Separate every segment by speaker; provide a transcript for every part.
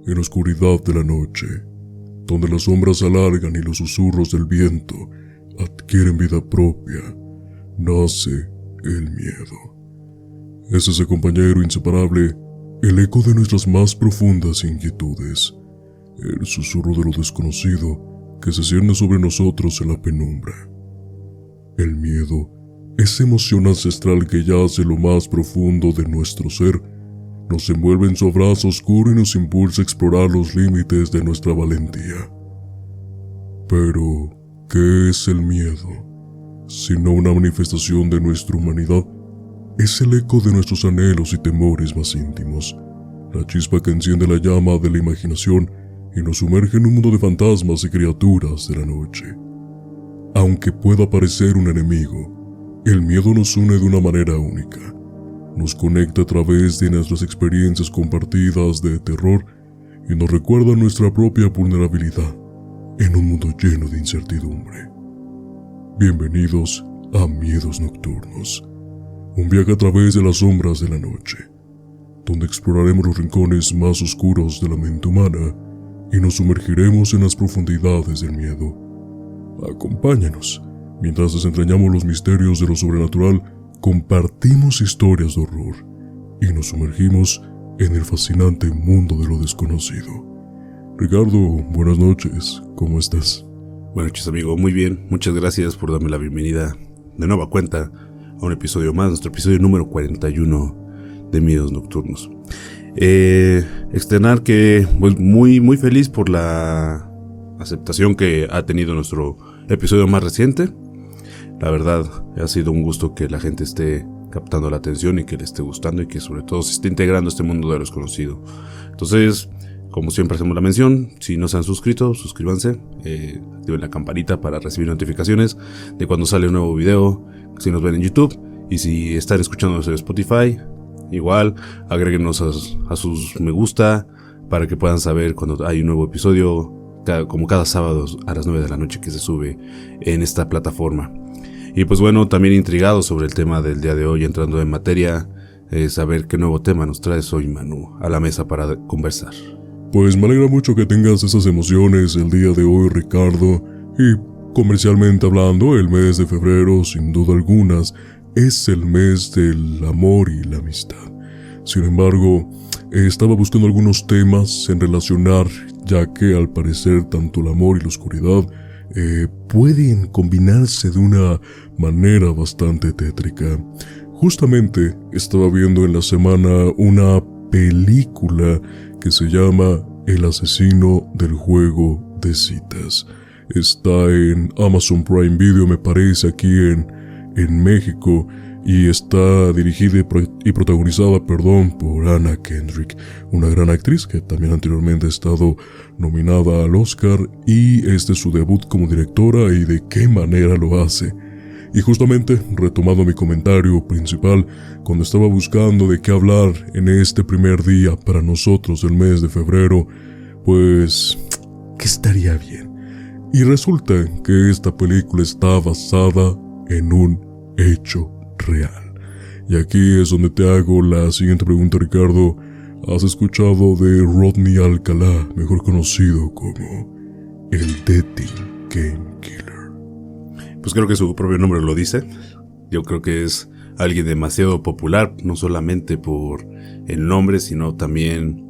Speaker 1: en la oscuridad de la noche, donde las sombras se alargan y los susurros del viento adquieren vida propia, nace el miedo. Es ese compañero inseparable, el eco de nuestras más profundas inquietudes, el susurro de lo desconocido que se cierne sobre nosotros en la penumbra. El miedo, esa emoción ancestral que yace en lo más profundo de nuestro ser, nos envuelve en su abrazo oscuro y nos impulsa a explorar los límites de nuestra valentía. Pero, ¿qué es el miedo? Sino una manifestación de nuestra humanidad. Es el eco de nuestros anhelos y temores más íntimos, la chispa que enciende la llama de la imaginación y nos sumerge en un mundo de fantasmas y criaturas de la noche. Aunque pueda parecer un enemigo, el miedo nos une de una manera única. Nos conecta a través de nuestras experiencias compartidas de terror y nos recuerda nuestra propia vulnerabilidad en un mundo lleno de incertidumbre. Bienvenidos a Miedos Nocturnos, un viaje a través de las sombras de la noche, donde exploraremos los rincones más oscuros de la mente humana y nos sumergiremos en las profundidades del miedo. Acompáñanos mientras desentrañamos los misterios de lo sobrenatural, compartimos historias de horror y nos sumergimos en el fascinante mundo de lo desconocido. Ricardo, buenas noches, ¿cómo estás?
Speaker 2: Buenas noches, amigo, muy bien, muchas gracias por darme la bienvenida de nueva cuenta a un episodio más, nuestro episodio número 41 de Miedos Nocturnos. Externar que pues muy feliz por la aceptación que ha tenido nuestro episodio más reciente. La verdad, ha sido un gusto que la gente esté captando la atención y que le esté gustando y que sobre todo se esté integrando a este mundo de lo desconocido. Entonces, como siempre hacemos la mención, si no se han suscrito, suscríbanse, activen la campanita para recibir notificaciones de cuando sale un nuevo video, si nos ven en YouTube, y si están escuchándonos en Spotify, igual, agréguenos a sus me gusta para que puedan saber cuando hay un nuevo episodio, como cada sábado a las 9 de la noche que se sube en esta plataforma. Y pues bueno, también intrigado sobre el tema del día de hoy, entrando en materia, saber qué nuevo tema nos traes hoy, Manu, a la mesa para conversar.
Speaker 1: Pues me alegra mucho que tengas esas emociones el día de hoy, Ricardo, y comercialmente hablando, el mes de febrero, sin duda alguna, es el mes del amor y la amistad. Sin embargo, estaba buscando algunos temas en relacionar, ya que al parecer tanto el amor y la oscuridad pueden combinarse de una manera bastante tétrica. Justamente estaba viendo en la semana una película que se llama El asesino del juego de citas. Está en Amazon Prime Video, me parece, aquí en México, y está dirigida y protagonizada, por Anna Kendrick, una gran actriz que también anteriormente ha estado nominada al Oscar, y este es su debut como directora y de qué manera lo hace. Y justamente, retomando mi comentario principal, cuando estaba buscando de qué hablar en este primer día para nosotros del mes de febrero, pues, ¿qué estaría bien? Y resulta que esta película está basada en un hecho real. Y aquí es donde te hago la siguiente pregunta, Ricardo. ¿Has escuchado de Rodney Alcalá, mejor conocido como el Dating Game Killer?
Speaker 2: Pues creo que su propio nombre lo dice. Yo creo que es alguien demasiado popular, no solamente por el nombre, sino también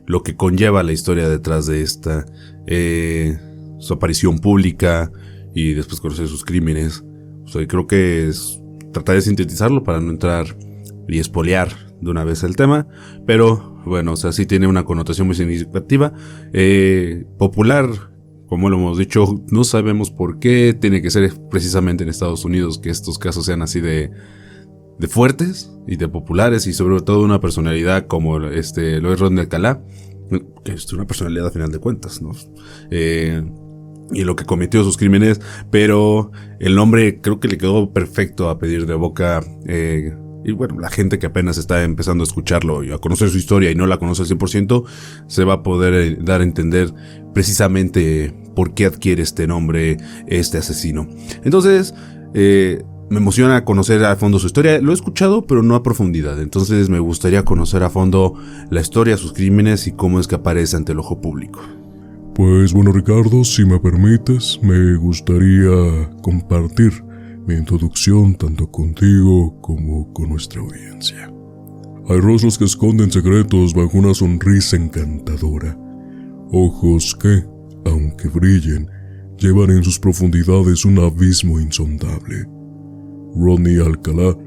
Speaker 2: lo que conlleva la historia detrás de esta, su aparición pública y después conocer sus crímenes. O sea, creo que tratar de sintetizarlo para no entrar y espolear de una vez el tema, pero bueno, o sea, sí tiene una connotación muy significativa, popular, como lo hemos dicho, no sabemos por qué tiene que ser precisamente en Estados Unidos que estos casos sean así de fuertes y de populares, y sobre todo una personalidad como lo es Rodney Alcalá, que es una personalidad a final de cuentas, ¿no? Y lo que cometió sus crímenes, pero el nombre creo que le quedó perfecto a pedir de boca, y bueno, la gente que apenas está empezando a escucharlo y a conocer su historia y no la conoce al 100%, se va a poder dar a entender precisamente por qué adquiere este nombre este asesino. Entonces, me emociona conocer a fondo su historia. Lo he escuchado, pero no a profundidad. Entonces me gustaría conocer a fondo la historia, sus crímenes y cómo es que aparece ante el ojo público.
Speaker 1: Pues bueno, Ricardo, si me permites, me gustaría compartir mi introducción tanto contigo como con nuestra audiencia. Hay rostros que esconden secretos bajo una sonrisa encantadora. Ojos que, aunque brillen, llevan en sus profundidades un abismo insondable. Rodney Alcalá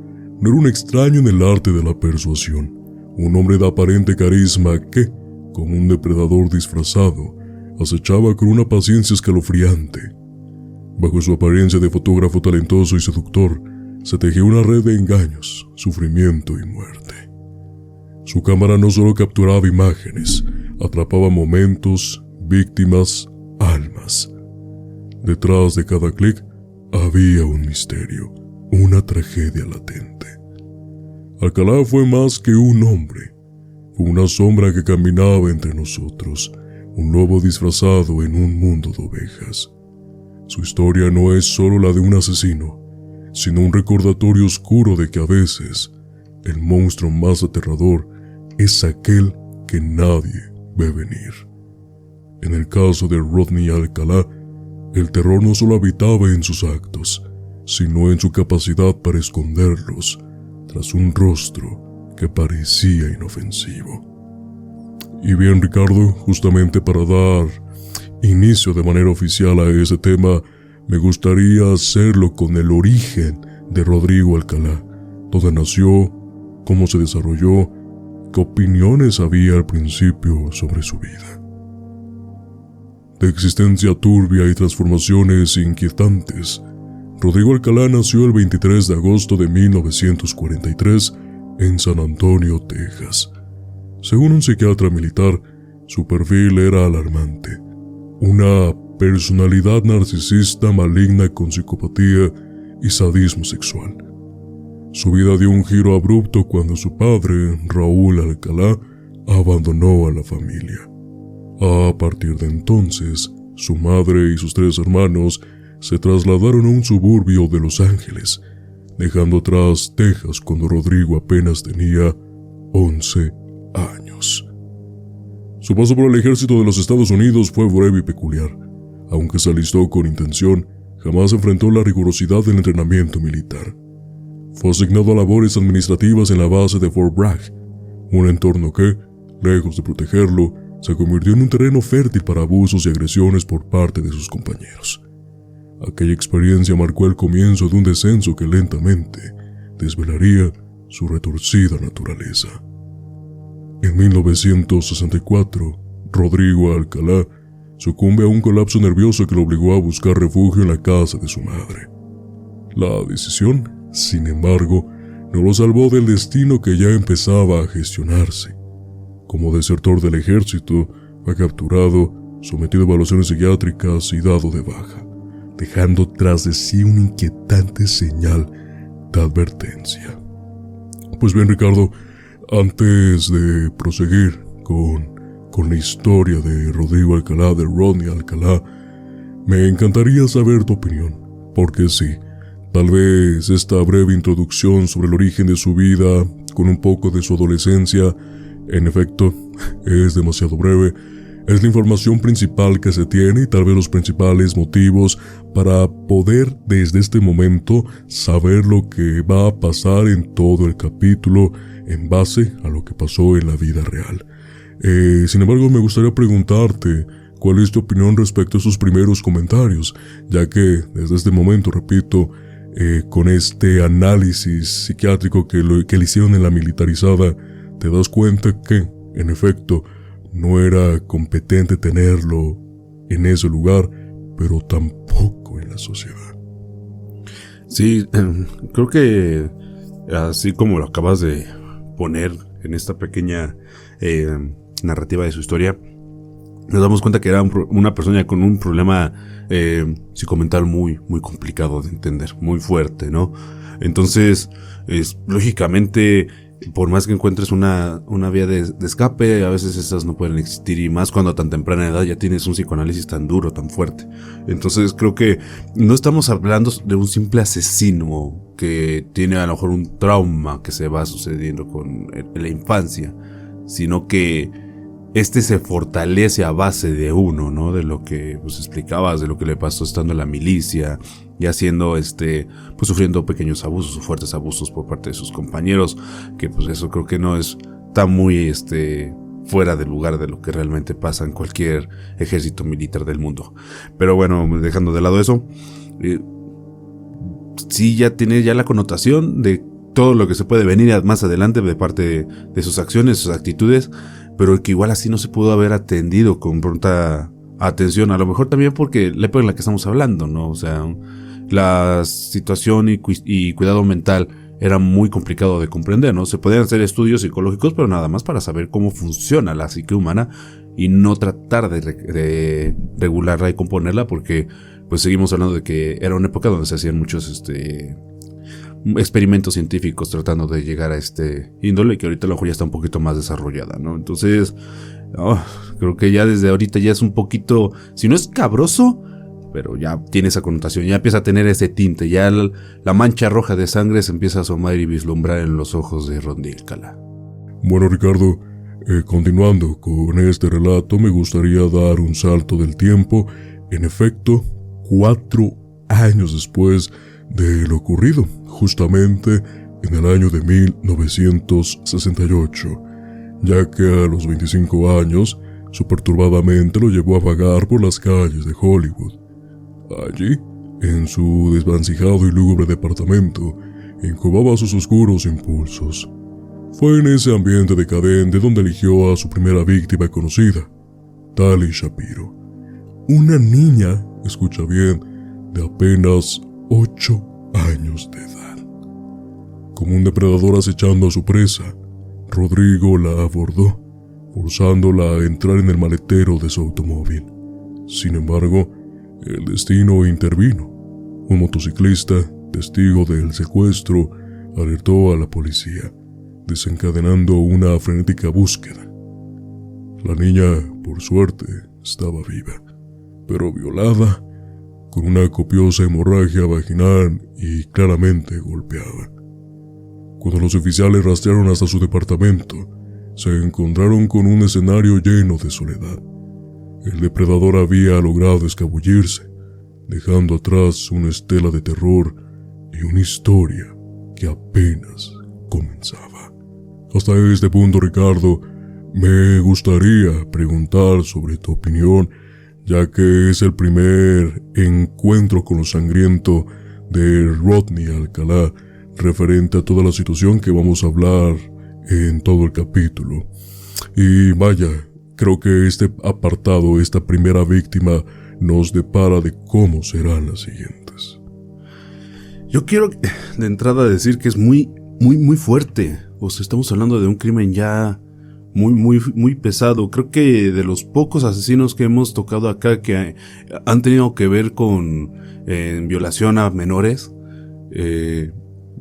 Speaker 1: no era un extraño en el arte de la persuasión, un hombre de aparente carisma que, como un depredador disfrazado, acechaba con una paciencia escalofriante. Bajo su apariencia de fotógrafo talentoso y seductor, se tejía una red de engaños, sufrimiento y muerte. Su cámara no solo capturaba imágenes, atrapaba momentos, víctimas, almas. Detrás de cada clic había un misterio, una tragedia latente. Alcalá fue más que un hombre, fue una sombra que caminaba entre nosotros, un lobo disfrazado en un mundo de ovejas. Su historia no es solo la de un asesino, sino un recordatorio oscuro de que a veces el monstruo más aterrador es aquel que nadie ve venir. En el caso de Rodney Alcalá, el terror no solo habitaba en sus actos, sino en su capacidad para esconderlos tras un rostro que parecía inofensivo. Y bien, Ricardo, justamente para dar inicio de manera oficial a ese tema, me gustaría hacerlo con el origen de Rodrigo Alcalá, dónde nació, cómo se desarrolló, qué opiniones había al principio sobre su vida. De existencia turbia y transformaciones inquietantes, Rodrigo Alcalá nació el 23 de agosto de 1943 en San Antonio, Texas. Según un psiquiatra militar, su perfil era alarmante. Una personalidad narcisista maligna con psicopatía y sadismo sexual. Su vida dio un giro abrupto cuando su padre, Raúl Alcalá, abandonó a la familia. A partir de entonces, su madre y sus 3 hermanos se trasladaron a un suburbio de Los Ángeles, dejando atrás Texas cuando Rodrigo apenas tenía 11 años. Su paso por el ejército de los Estados Unidos fue breve y peculiar. Aunque se alistó con intención, jamás enfrentó la rigurosidad del entrenamiento militar. Fue asignado a labores administrativas en la base de Fort Bragg, un entorno que, lejos de protegerlo, se convirtió en un terreno fértil para abusos y agresiones por parte de sus compañeros. Aquella experiencia marcó el comienzo de un descenso que lentamente desvelaría su retorcida naturaleza. En 1964, Rodrigo Alcalá sucumbe a un colapso nervioso que lo obligó a buscar refugio en la casa de su madre. La decisión, sin embargo, no lo salvó del destino que ya empezaba a gestionarse. Como desertor del ejército, fue capturado, sometido a evaluaciones psiquiátricas y dado de baja, dejando tras de sí una inquietante señal de advertencia. Pues bien, Ricardo, antes de proseguir con la historia de Rodrigo Alcalá, de Rodney Alcalá, me encantaría saber tu opinión, porque sí, tal vez esta breve introducción sobre el origen de su vida, con un poco de su adolescencia, en efecto, es demasiado breve. Es la información principal que se tiene y tal vez los principales motivos para poder desde este momento saber lo que va a pasar en todo el capítulo en base a lo que pasó en la vida real. Sin embargo, me gustaría preguntarte cuál es tu opinión respecto a esos primeros comentarios, ya que desde este momento, repito, con este análisis psiquiátrico que le hicieron en la militarizada, te das cuenta que, en efecto, no era competente tenerlo en ese lugar, pero tampoco en la sociedad.
Speaker 2: Sí, creo que así como lo acabas de poner en esta pequeña narrativa de su historia, nos damos cuenta que era una persona con un problema psicomental muy, muy complicado de entender, muy fuerte, ¿no? Entonces, lógicamente, por más que encuentres una vía de escape, a veces esas no pueden existir, y más cuando a tan temprana edad ya tienes un psicoanálisis tan duro, tan fuerte. Entonces creo que no estamos hablando de un simple asesino que tiene a lo mejor un trauma que se va sucediendo en la infancia, sino que se fortalece a base de uno, ¿no? De lo que pues explicabas, de lo que le pasó estando en la milicia y haciendo pues sufriendo pequeños abusos o fuertes abusos por parte de sus compañeros, que pues eso creo que no está muy fuera de lugar de lo que realmente pasa en cualquier ejército militar del mundo. Pero bueno, dejando de lado eso, sí ya tiene ya la connotación de todo lo que se puede venir más adelante de parte de sus acciones, sus actitudes, pero que igual así no se pudo haber atendido con pronta atención, a lo mejor también porque la época en la que estamos hablando, ¿no? O sea, la situación y cuidado mental era muy complicado de comprender, ¿no? Se podían hacer estudios psicológicos, pero nada más para saber cómo funciona la psique humana y no tratar de regularla y componerla, porque pues seguimos hablando de que era una época donde se hacían muchos experimentos científicos tratando de llegar a índole, y que ahorita a lo mejor ya está un poquito más desarrollada, ¿no? Entonces, creo que ya desde ahorita ya es un poquito, si no es cabroso, pero ya tiene esa connotación, ya empieza a tener ese tinte, ya la mancha roja de sangre se empieza a asomar y vislumbrar en los ojos de Rondel Cala.
Speaker 1: Bueno, Ricardo, continuando con este relato, me gustaría dar un salto del tiempo. En efecto, 4 años después de lo ocurrido, justamente en el año de 1968, ya que a los 25 años, su perturbada mente lo llevó a vagar por las calles de Hollywood. Allí, en su desvencijado y lúgubre departamento, incubaba sus oscuros impulsos. Fue en ese ambiente decadente donde eligió a su primera víctima conocida, Tali Shapiro, una niña, escucha bien, de apenas 8 años de edad. Como un depredador acechando a su presa, Rodrigo la abordó, forzándola a entrar en el maletero de su automóvil. Sin embargo, el destino intervino. Un motociclista, testigo del secuestro, alertó a la policía, desencadenando una frenética búsqueda. La niña, por suerte, estaba viva, pero violada, con una copiosa hemorragia vaginal y claramente golpeada. Cuando los oficiales rastrearon hasta su departamento, se encontraron con un escenario lleno de soledad. El depredador había logrado escabullirse, dejando atrás una estela de terror y una historia que apenas comenzaba. Hasta este punto, Ricardo, me gustaría preguntar sobre tu opinión, ya que es el primer encuentro con lo sangriento de Rodney Alcalá, referente a toda la situación que vamos a hablar en todo el capítulo. Y vaya, creo que este apartado, esta primera víctima, nos depara de cómo serán las siguientes.
Speaker 2: Yo quiero de entrada decir que es muy, muy, muy fuerte. O sea, estamos hablando de un crimen ya muy, muy, muy pesado. Creo que de los pocos asesinos que hemos tocado acá que han tenido que ver con violación a menores,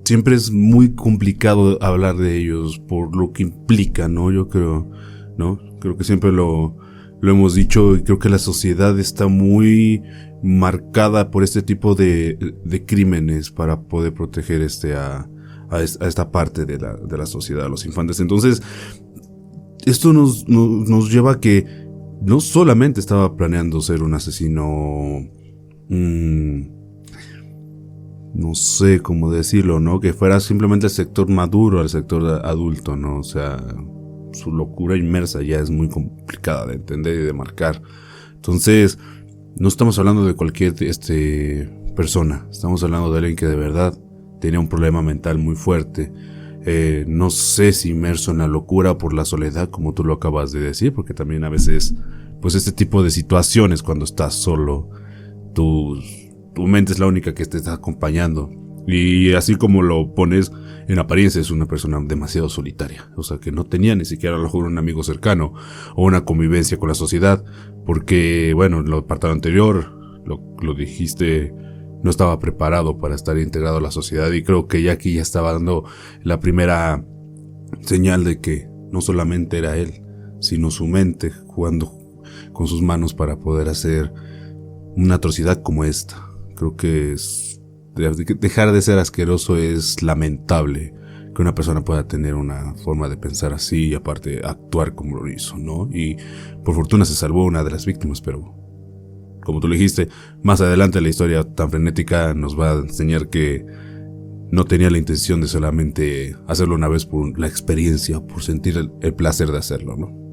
Speaker 2: siempre es muy complicado hablar de ellos por lo que implica, ¿no? Yo creo, ¿no? Creo que siempre lo hemos dicho, y creo que la sociedad está muy marcada por este tipo de crímenes para poder proteger a esta parte de la sociedad, a los infantes. Entonces, esto nos lleva a que no solamente estaba planeando ser un asesino, no sé cómo decirlo, ¿no? Que fuera simplemente el sector maduro, el sector adulto, ¿no? O sea, su locura inmersa ya es muy complicada de entender y de marcar. Entonces, no estamos hablando de cualquier persona, estamos hablando de alguien que de verdad tenía un problema mental muy fuerte. No sé si inmerso en la locura por la soledad, como tú lo acabas de decir, porque también a veces, pues este tipo de situaciones, cuando estás solo, tu mente es la única que te está acompañando. Y así como lo pones, en apariencia es una persona demasiado solitaria. O sea, que no tenía ni siquiera a lo mejor un amigo cercano o una convivencia con la sociedad. Porque, bueno, en el apartado anterior, lo dijiste, no estaba preparado para estar integrado a la sociedad. Y creo que ya aquí ya estaba dando la primera señal de que no solamente era él, sino su mente jugando con sus manos para poder hacer una atrocidad como esta. Creo que dejar de ser asqueroso es lamentable que una persona pueda tener una forma de pensar así y aparte actuar como lo hizo, ¿no? Y por fortuna se salvó una de las víctimas, pero como tú le dijiste, más adelante la historia tan frenética nos va a enseñar que no tenía la intención de solamente hacerlo una vez por la experiencia, por sentir el placer de hacerlo, ¿no?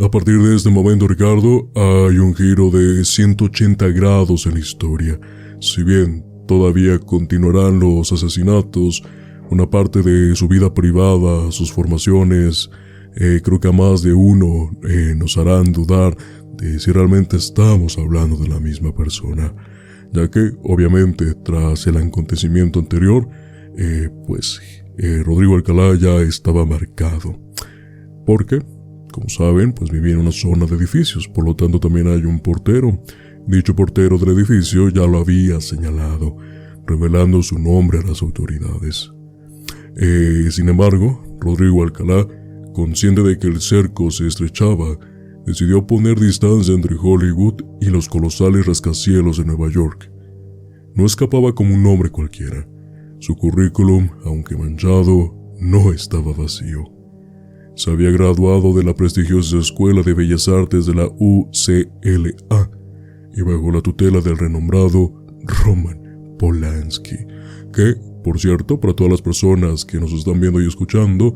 Speaker 1: A partir de este momento, Ricardo, hay un giro de 180 grados en la historia. Si bien todavía continuarán los asesinatos, una parte de su vida privada, sus formaciones, creo que a más de uno nos harán dudar de si realmente estamos hablando de la misma persona, ya que obviamente tras el acontecimiento anterior, Rodrigo Alcalá ya estaba marcado, porque, como saben, pues vivía en una zona de edificios, por lo tanto también hay un portero. Dicho portero del edificio ya lo había señalado, revelando su nombre a las autoridades. Sin embargo, Rodrigo Alcalá, consciente de que el cerco se estrechaba, decidió poner distancia entre Hollywood y los colosales rascacielos de Nueva York. No escapaba como un hombre cualquiera. Su currículum, aunque manchado, no estaba vacío. Se había graduado de la prestigiosa Escuela de Bellas Artes de la UCLA y bajo la tutela del renombrado Roman Polanski, que, por cierto, para todas las personas que nos están viendo y escuchando,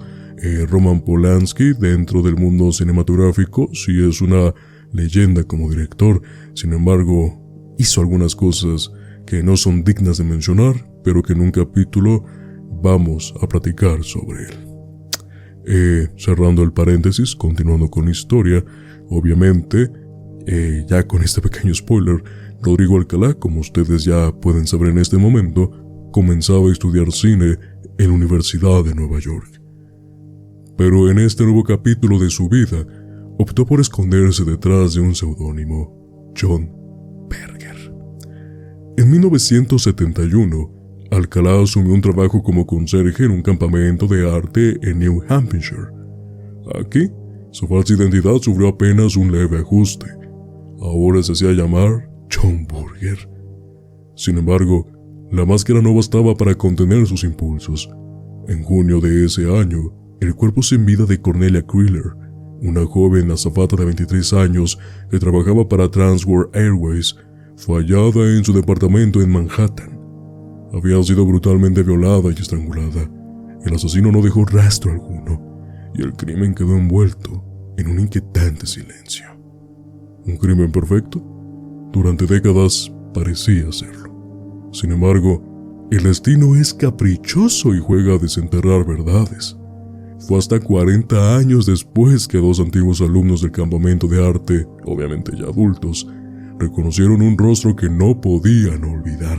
Speaker 1: Roman Polanski dentro del mundo cinematográfico sí es una leyenda como director. Sin embargo, hizo algunas cosas que no son dignas de mencionar, pero que en un capítulo vamos a platicar sobre él. Cerrando el paréntesis, continuando con la historia, obviamente, ya con este pequeño spoiler, Rodrigo Alcalá, como ustedes ya pueden saber en este momento, comenzaba a estudiar cine en la Universidad de Nueva York. Pero en este nuevo capítulo de su vida, optó por esconderse detrás de un seudónimo, John Berger. En 1971, Alcalá asumió un trabajo como conserje en un campamento de arte en New Hampshire. Aquí, su falsa identidad sufrió apenas un leve ajuste. Ahora se hacía llamar John Burger. Sin embargo, la máscara no bastaba para contener sus impulsos. En junio de ese año, el cuerpo sin vida de Cornelia Kriller, una joven azafata de 23 años que trabajaba para Transworld Airways, fue hallada en su departamento en Manhattan. Había sido brutalmente violada y estrangulada. El asesino no dejó rastro alguno, y el crimen quedó envuelto en un inquietante silencio. ¿Un crimen perfecto? Durante décadas parecía serlo. Sin embargo, el destino es caprichoso y juega a desenterrar verdades. Fue hasta 40 años después que dos antiguos alumnos del campamento de arte, obviamente ya adultos, reconocieron un rostro que no podían olvidar.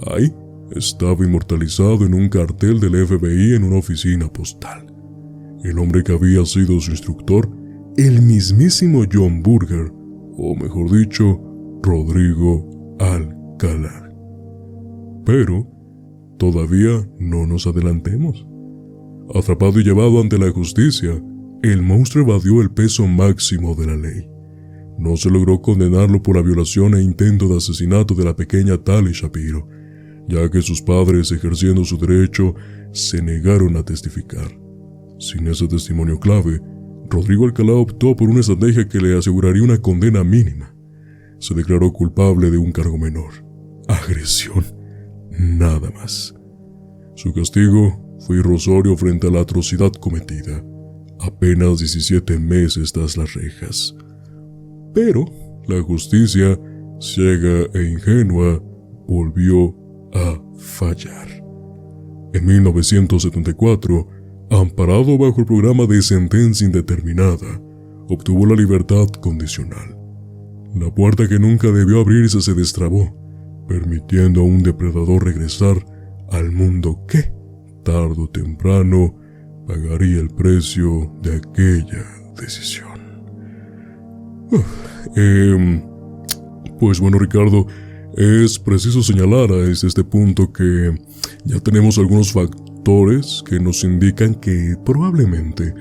Speaker 1: Ahí estaba inmortalizado en un cartel del FBI en una oficina postal. El hombre que había sido su instructor, el mismísimo John Burger, o mejor dicho, Rodrigo Alcalá. Pero todavía no nos adelantemos. Atrapado y llevado ante la justicia, el monstruo evadió el peso máximo de la ley. No se logró condenarlo por la violación e intento de asesinato de la pequeña Tali Shapiro, ya que sus padres, ejerciendo su derecho, se negaron a testificar. Sin ese testimonio clave, Rodrigo Alcalá optó por una estrategia que le aseguraría una condena mínima. Se declaró culpable de un cargo menor: agresión, nada más. Su castigo fue irrisorio frente a la atrocidad cometida, apenas 17 meses tras las rejas. Pero la justicia, ciega e ingenua, volvió a fallar. En 1974, amparado bajo el programa de sentencia indeterminada, obtuvo la libertad condicional. La puerta que nunca debió abrirse se destrabó, permitiendo a un depredador regresar al mundo que, tarde o temprano, pagaría el precio de aquella decisión. Pues bueno, Ricardo, es preciso señalar a este punto que ya tenemos algunos factores que nos indican que probablemente,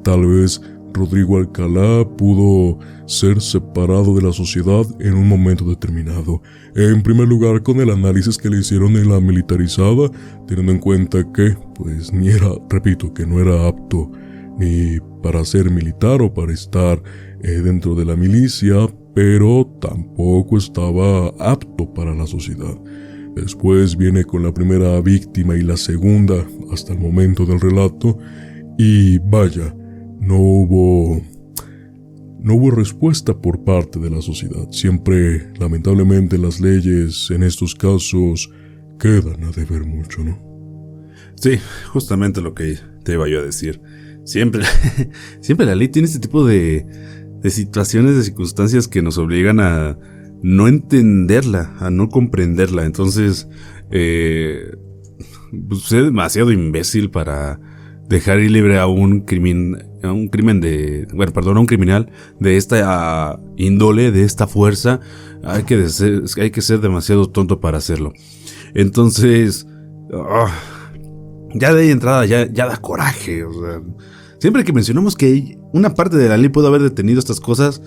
Speaker 1: tal vez, Rodrigo Alcalá pudo ser separado de la sociedad en un momento determinado. En primer lugar, con el análisis que le hicieron en la militarizada, teniendo en cuenta que, pues, que no era apto ni para ser militar o para estar dentro de la milicia, pero tampoco estaba apto para la sociedad. Después viene con la primera víctima y la segunda hasta el momento del relato, y vaya, no hubo respuesta por parte de la sociedad. Siempre, lamentablemente, las leyes en estos casos quedan a deber mucho, ¿no?
Speaker 2: Sí, justamente lo que te iba yo a decir. Siempre la ley tiene este tipo de situaciones, de circunstancias que nos obligan a no entenderla, a no comprenderla. Entonces, pues es demasiado imbécil para dejar ir libre a un criminal de esta índole, de esta fuerza. Hay que ser demasiado tonto para hacerlo. Entonces, ya de entrada ya da coraje. O sea, siempre que mencionamos que una parte de la ley pudo haber detenido estas cosas,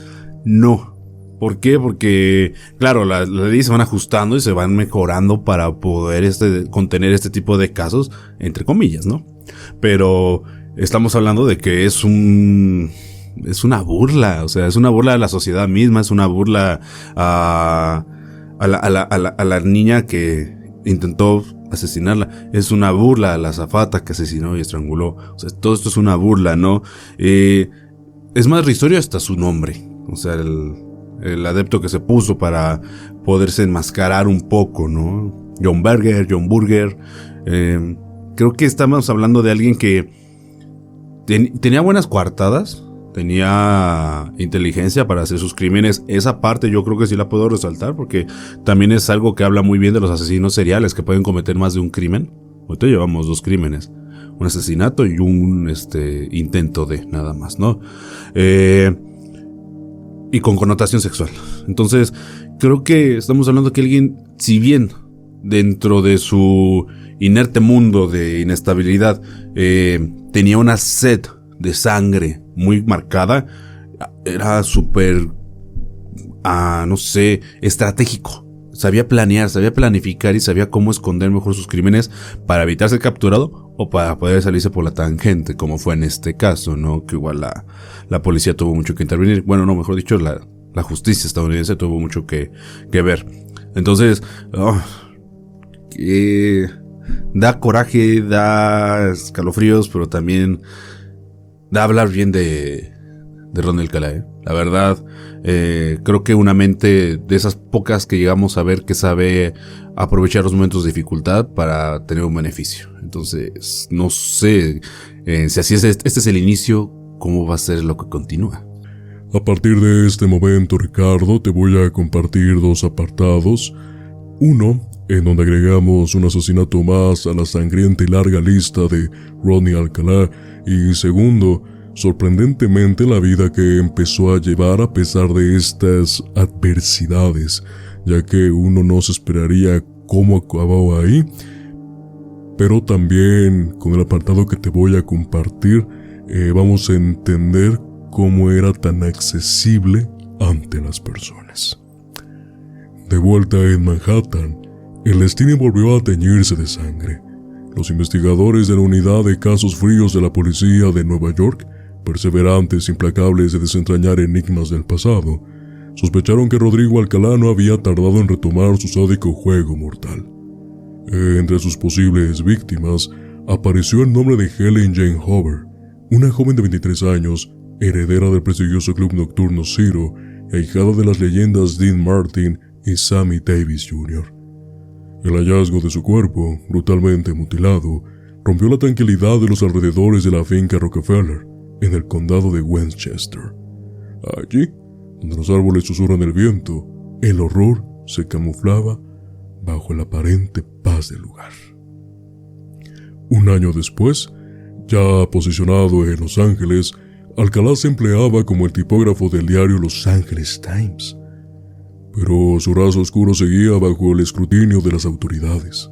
Speaker 2: no. ¿Por qué? Porque, claro, las leyes se van ajustando y se van mejorando para poder contener este tipo de casos, entre comillas, ¿no? Pero estamos hablando de que es una burla, o sea, es una burla a la sociedad misma, es una burla a la niña que intentó asesinarla, es una burla a la azafata que asesinó y estranguló. O sea, todo esto es una burla, ¿no? Es más risorio hasta su nombre, o sea, el adepto que se puso para poderse enmascarar un poco, ¿no? John Burger. Creo que estamos hablando de alguien que tenía buenas coartadas, tenía inteligencia para hacer sus crímenes. Esa parte yo creo que sí la puedo resaltar, porque también es algo que habla muy bien de los asesinos seriales, que pueden cometer más de un crimen. Ahorita llevamos 2 crímenes, un asesinato y un intento de nada más, ¿no? Y con connotación sexual. Entonces, creo que estamos hablando que alguien, si bien dentro de su inerte mundo de inestabilidad tenía una sed de sangre muy marcada, era súper, estratégico. Sabía planear, sabía planificar y sabía cómo esconder mejor sus crímenes para evitar ser capturado o para poder salirse por la tangente, como fue en este caso, ¿no? Que igual la policía tuvo mucho que intervenir. Bueno, no, mejor dicho, la justicia estadounidense tuvo mucho que ver. Entonces, da coraje, da escalofríos, pero también da hablar bien de Rodney Alcalá, La verdad, creo que una mente de esas pocas que llegamos a ver que sabe aprovechar los momentos de dificultad para tener un beneficio. Entonces, no sé si así es, este es el inicio, ¿cómo va a ser lo que continúa?
Speaker 1: A partir de este momento, Ricardo, te voy a compartir 2 apartados. Uno, en donde agregamos un asesinato más a la sangrienta y larga lista de Rodney Alcalá. Y segundo, sorprendentemente la vida que empezó a llevar a pesar de estas adversidades, ya que uno no se esperaría cómo acababa ahí. Pero también con el apartado que te voy a compartir, vamos a entender cómo era tan accesible ante las personas. De vuelta en Manhattan, el destino volvió a teñirse de sangre. Los investigadores de la Unidad de Casos Fríos de la Policía de Nueva York, perseverantes e implacables de desentrañar enigmas del pasado, sospecharon que Rodrigo Alcalá no había tardado en retomar su sádico juego mortal. Entre sus posibles víctimas apareció el nombre de Helen Jane Hoover, una joven de 23 años, heredera del prestigioso club nocturno Zero y ahijada de las leyendas Dean Martin y Sammy Davis Jr. El hallazgo de su cuerpo, brutalmente mutilado, rompió la tranquilidad de los alrededores de la finca Rockefeller, en el condado de Westchester. Allí, donde los árboles susurran el viento, el horror se camuflaba bajo la aparente paz del lugar. Un año después, ya posicionado en Los Ángeles, Alcalá se empleaba como el tipógrafo del diario Los Angeles Times. Pero su raza oscuro seguía bajo el escrutinio de las autoridades.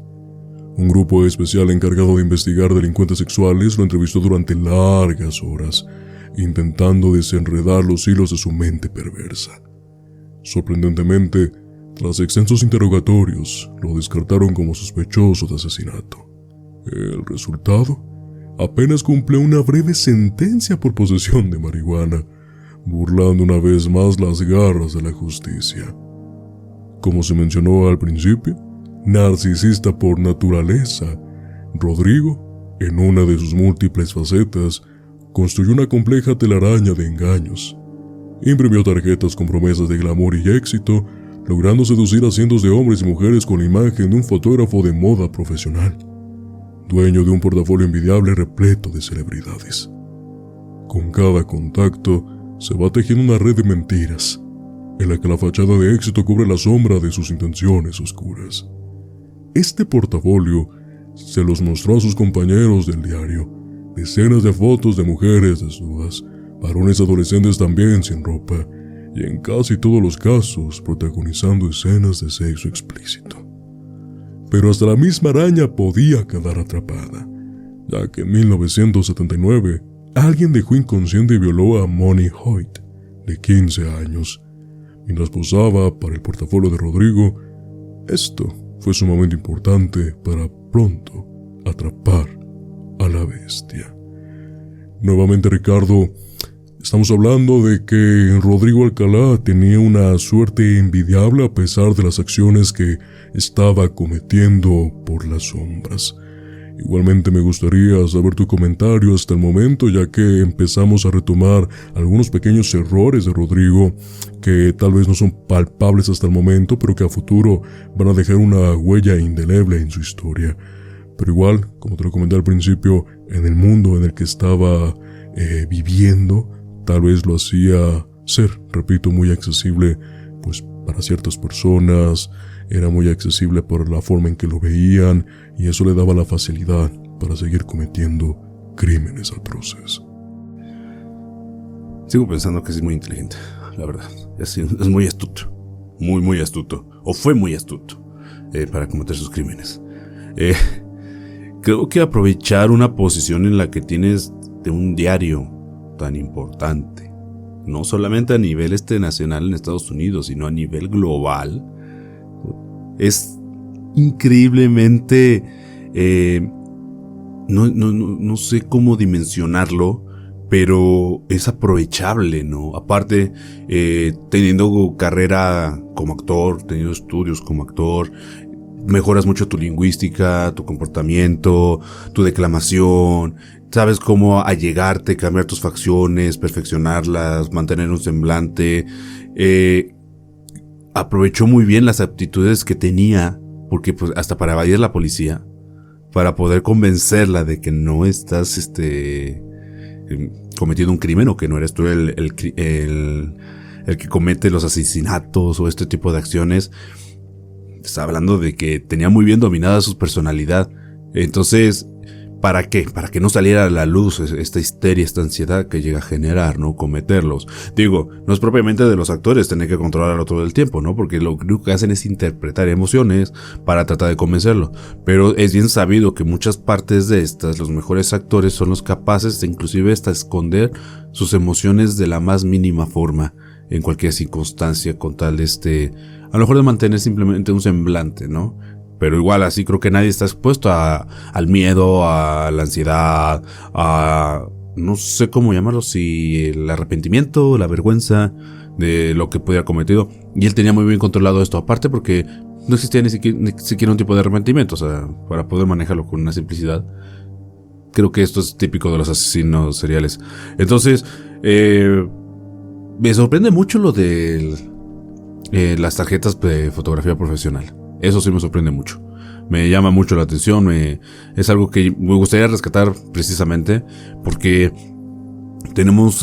Speaker 1: Un grupo especial encargado de investigar delincuentes sexuales lo entrevistó durante largas horas, intentando desenredar los hilos de su mente perversa. Sorprendentemente, tras extensos interrogatorios, lo descartaron como sospechoso de asesinato. El resultado: apenas cumplió una breve sentencia por posesión de marihuana, burlando una vez más las garras de la justicia. Como se mencionó al principio, narcisista por naturaleza, Rodrigo, en una de sus múltiples facetas, construyó una compleja telaraña de engaños. Imprimió tarjetas con promesas de glamour y éxito, logrando seducir a cientos de hombres y mujeres con la imagen de un fotógrafo de moda profesional, dueño de un portafolio envidiable repleto de celebridades. Con cada contacto se va tejiendo una red de mentiras, en la que la fachada de éxito cubre la sombra de sus intenciones oscuras. Este portafolio se los mostró a sus compañeros del diario: decenas de fotos de mujeres desnudas, varones adolescentes también sin ropa, y en casi todos los casos protagonizando escenas de sexo explícito. Pero hasta la misma araña podía quedar atrapada, ya que en 1979 alguien dejó inconsciente y violó a Moni Hoyt, de 15 años, mientras posaba para el portafolio de Rodrigo. Esto fue sumamente importante para pronto atrapar a la bestia. Nuevamente, Ricardo, estamos hablando de que Rodrigo Alcalá tenía una suerte envidiable a pesar de las acciones que estaba cometiendo por las sombras. Igualmente me gustaría saber tu comentario hasta el momento, ya que empezamos a retomar algunos pequeños errores de Rodrigo que tal vez no son palpables hasta el momento, pero que a futuro van a dejar una huella indeleble en su historia. Pero igual, como te lo comenté al principio, en el mundo en el que estaba viviendo, tal vez lo hacía ser, repito, muy accesible pues para ciertas personas. Era muy accesible por la forma en que lo veían, y eso le daba la facilidad para seguir cometiendo crímenes atroces.
Speaker 2: Sigo pensando que es muy inteligente, la verdad. Es muy astuto, muy astuto, o fue muy astuto para cometer sus crímenes. Creo que aprovechar una posición en la que tienes de un diario tan importante, no solamente a nivel nacional en Estados Unidos, sino a nivel global, es increíblemente, no sé cómo dimensionarlo, pero es aprovechable, ¿no? Aparte, teniendo carrera como actor, teniendo estudios como actor, mejoras mucho tu lingüística, tu comportamiento, tu declamación, sabes cómo allegarte, cambiar tus facciones, perfeccionarlas, mantener un semblante. Aprovechó muy bien las aptitudes que tenía, porque pues hasta para evadir la policía, para poder convencerla de que no estás cometiendo un crimen, o que no eres tú el que comete los asesinatos o este tipo de acciones. Está hablando de que tenía muy bien dominada su personalidad. Entonces, ¿para qué? Para que no saliera a la luz esta histeria, esta ansiedad que llega a generar, ¿no? Cometerlos. Digo, no es propiamente de los actores tener que controlarlo todo el tiempo, ¿no? Porque lo que hacen es interpretar emociones para tratar de convencerlo. Pero es bien sabido que muchas partes de estas, los mejores actores son los capaces de inclusive hasta esconder sus emociones de la más mínima forma, en cualquier circunstancia, con tal de a lo mejor de mantener simplemente un semblante, ¿no? Pero igual así creo que nadie está expuesto al miedo, a la ansiedad, a no sé cómo llamarlo, si el arrepentimiento, la vergüenza de lo que podía haber cometido. Y él tenía muy bien controlado esto, aparte porque no existía ni siquiera un tipo de arrepentimiento, o sea, para poder manejarlo con una simplicidad. Creo que esto es típico de los asesinos seriales. Entonces, me sorprende mucho lo de las tarjetas de fotografía profesional. Eso sí me sorprende mucho. Me llama mucho la atención. Es algo que me gustaría rescatar precisamente porque tenemos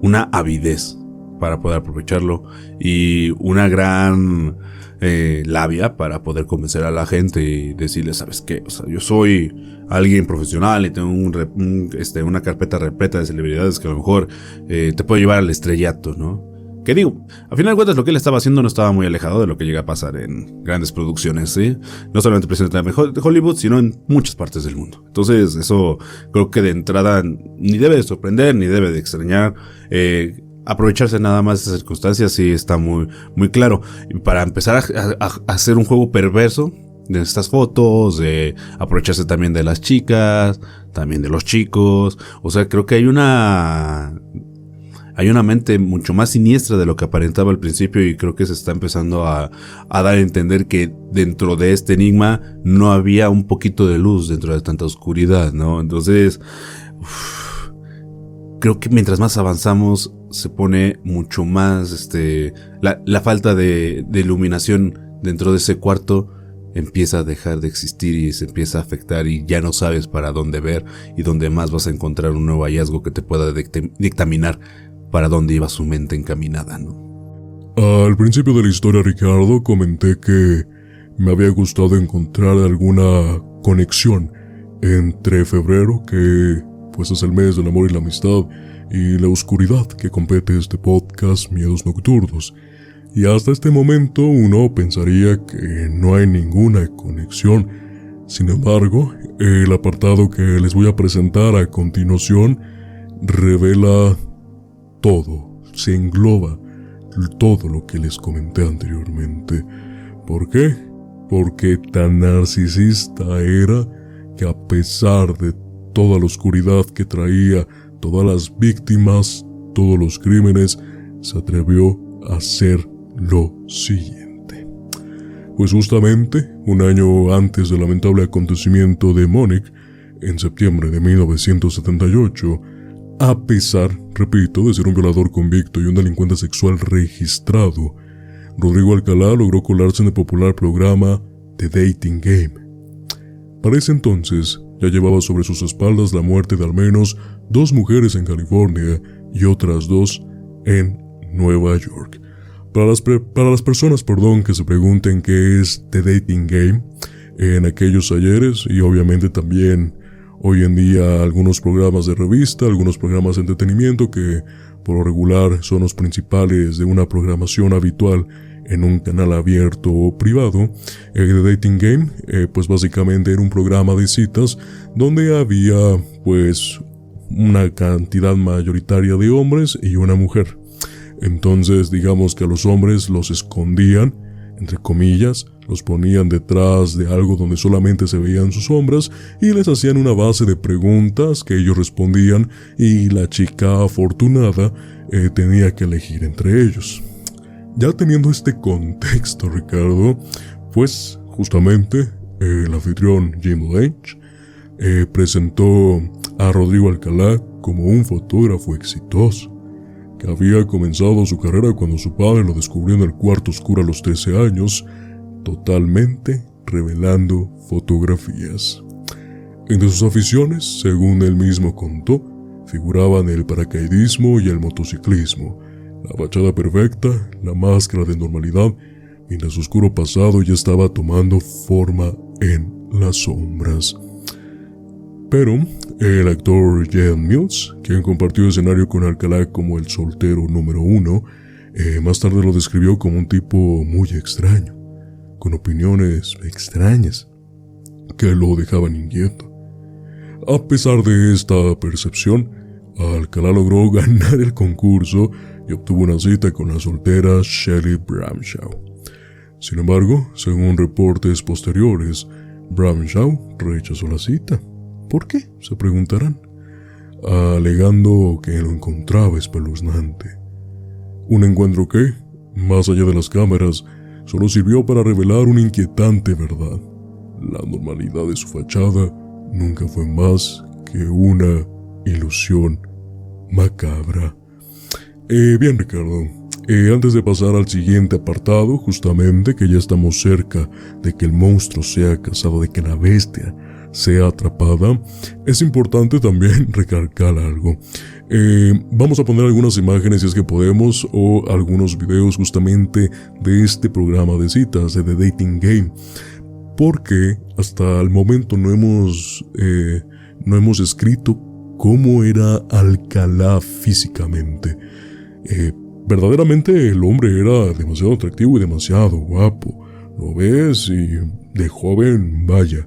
Speaker 2: una avidez para poder aprovecharlo y una gran labia para poder convencer a la gente y decirle, ¿sabes qué? O sea, yo soy alguien profesional y tengo una carpeta repleta de celebridades que a lo mejor te puede llevar al estrellato, ¿no? Que digo, al final de cuentas lo que él estaba haciendo no estaba muy alejado de lo que llega a pasar en grandes producciones, ¿sí? No solamente precisamente de Hollywood, sino en muchas partes del mundo. Entonces eso creo que de entrada ni debe de sorprender, ni debe de extrañar. Aprovecharse nada más de esas circunstancias sí está muy, muy claro. Y para empezar a hacer un juego perverso de estas fotos, de aprovecharse también de las chicas, también de los chicos. O sea, creo que hay una mente mucho más siniestra de lo que aparentaba al principio, y creo que se está empezando a dar a entender que dentro de este enigma no había un poquito de luz dentro de tanta oscuridad, ¿no? Entonces, creo que mientras más avanzamos se pone mucho más la falta de iluminación dentro de ese cuarto empieza a dejar de existir y se empieza a afectar, y ya no sabes para dónde ver y dónde más vas a encontrar un nuevo hallazgo que te pueda dictaminar para dónde iba su mente encaminada, ¿no?
Speaker 1: Al principio de la historia, Ricardo, comenté que me había gustado encontrar alguna conexión entre febrero, que pues es el mes del amor y la amistad, y la oscuridad que compete este podcast Miedos Nocturnos. Y hasta este momento uno pensaría que no hay ninguna conexión. Sin embargo, el apartado que les voy a presentar a continuación revela todo, se engloba todo lo que les comenté anteriormente. ¿Por qué? Porque tan narcisista era que, a pesar de toda la oscuridad que traía, todas las víctimas, todos los crímenes, se atrevió a hacer lo siguiente. Pues justamente un año antes del lamentable acontecimiento de Monique, en septiembre de 1978, a pesar, repito, de ser un violador convicto y un delincuente sexual registrado, Rodrigo Alcalá logró colarse en el popular programa The Dating Game. Para ese entonces, ya llevaba sobre sus espaldas la muerte de al menos 2 mujeres en California y otras 2 en Nueva York. Para las personas, que se pregunten qué es The Dating Game, en aquellos ayeres, y obviamente también hoy en día, algunos programas de revista, algunos programas de entretenimiento que por lo regular son los principales de una programación habitual en un canal abierto o privado. The Dating Game, pues básicamente era un programa de citas donde había pues una cantidad mayoritaria de hombres y una mujer. Entonces, digamos que a los hombres los escondían, entre comillas, los ponían detrás de algo donde solamente se veían sus sombras y les hacían una base de preguntas que ellos respondían, y la chica afortunada tenía que elegir entre ellos. Ya teniendo este contexto, Ricardo, pues justamente el anfitrión Jim Lynch presentó a Rodrigo Alcalá como un fotógrafo exitoso, que había comenzado su carrera cuando su padre lo descubrió en el cuarto oscuro a los 13 años, totalmente revelando fotografías. Entre sus aficiones, según él mismo contó, figuraban el paracaidismo y el motociclismo, la fachada perfecta, la máscara de normalidad, mientras su oscuro pasado ya estaba tomando forma en las sombras. Pero el actor Jan Mills, quien compartió escenario con Alcalá como el soltero número 1, más tarde lo describió como un tipo muy extraño, con opiniones extrañas, que lo dejaban inquieto. A pesar de esta percepción, Alcalá logró ganar el concurso y obtuvo una cita con la soltera Shelley Bramshaw. Sin embargo, según reportes posteriores, Bramshaw rechazó la cita. ¿Por qué?, se preguntarán, alegando que lo encontraba espeluznante. Un encuentro que, más allá de las cámaras, solo sirvió para revelar una inquietante verdad. La normalidad de su fachada nunca fue más que una ilusión macabra. Bien, Ricardo, antes de pasar al siguiente apartado, justamente que ya estamos cerca de que el monstruo sea cazado, de que la bestia sea atrapada, es importante también recalcar algo. Vamos a poner algunas imágenes, si es que podemos, o algunos videos justamente de este programa de citas, de The Dating Game, porque hasta el momento no hemos escrito cómo era Alcalá físicamente. verdaderamente el hombre era demasiado atractivo y demasiado guapo. Lo ves y de joven, vaya,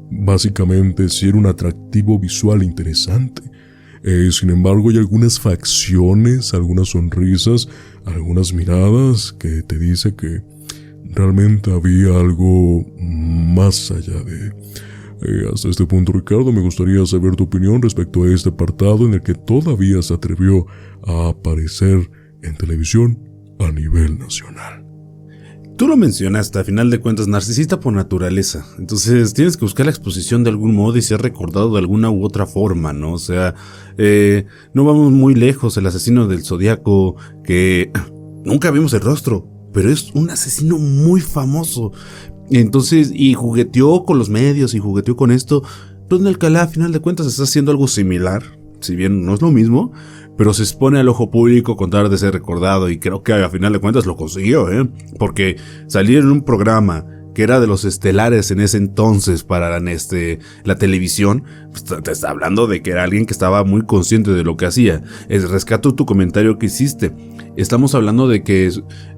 Speaker 1: básicamente sí era un atractivo visual interesante. Sin embargo, hay algunas facciones, algunas sonrisas, algunas miradas que te dice que realmente había algo más allá de... hasta este punto, Ricardo, me gustaría saber tu opinión respecto a este apartado en el que todavía se atrevió a aparecer en televisión a nivel nacional.
Speaker 2: Tú lo mencionaste, a final de cuentas, narcisista por naturaleza. Entonces tienes que buscar la exposición de algún modo y ser recordado de alguna u otra forma, ¿no? O sea, no vamos muy lejos. El asesino del Zodíaco, que nunca vimos el rostro, pero es un asesino muy famoso. Entonces, y jugueteó con los medios y jugueteó con esto. Don Alcalá, a final de cuentas, está haciendo algo similar. Si bien no es lo mismo, pero se expone al ojo público con tal de ser recordado, y creo que a final de cuentas lo consiguió, porque salir en un programa que era de los estelares en ese entonces para la televisión, pues te está hablando de que era alguien que estaba muy consciente de lo que hacía. Rescato tu comentario que hiciste. Estamos hablando de que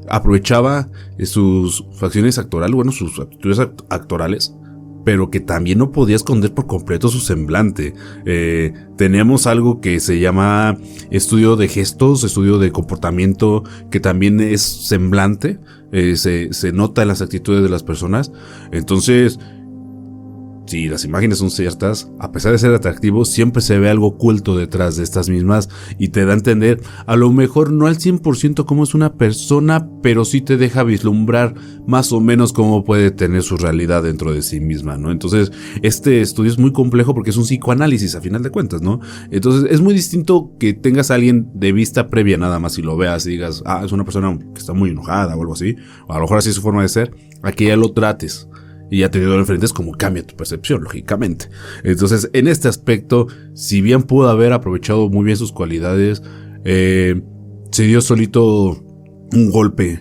Speaker 2: aprovechaba sus facciones actorales, bueno, sus actitudes actorales, pero que también no podía esconder por completo su semblante. Tenemos algo que se llama estudio de gestos, estudio de comportamiento, que también es semblante, se nota en las actitudes de las personas. Entonces, si las imágenes son ciertas, a pesar de ser atractivos, siempre se ve algo oculto detrás de estas mismas y te da a entender, a lo mejor no al 100% cómo es una persona, pero sí te deja vislumbrar más o menos cómo puede tener su realidad dentro de sí misma, ¿no? Entonces, este estudio es muy complejo porque es un psicoanálisis a final de cuentas, ¿no? Entonces, es muy distinto que tengas a alguien de vista previa nada más y lo veas y digas, es una persona que está muy enojada o algo así, o a lo mejor así es su forma de ser, a que ya lo trates. Y ya tenido enfrente es como cambia tu percepción, lógicamente. Entonces, en este aspecto, si bien pudo haber aprovechado muy bien sus cualidades, se dio solito un golpe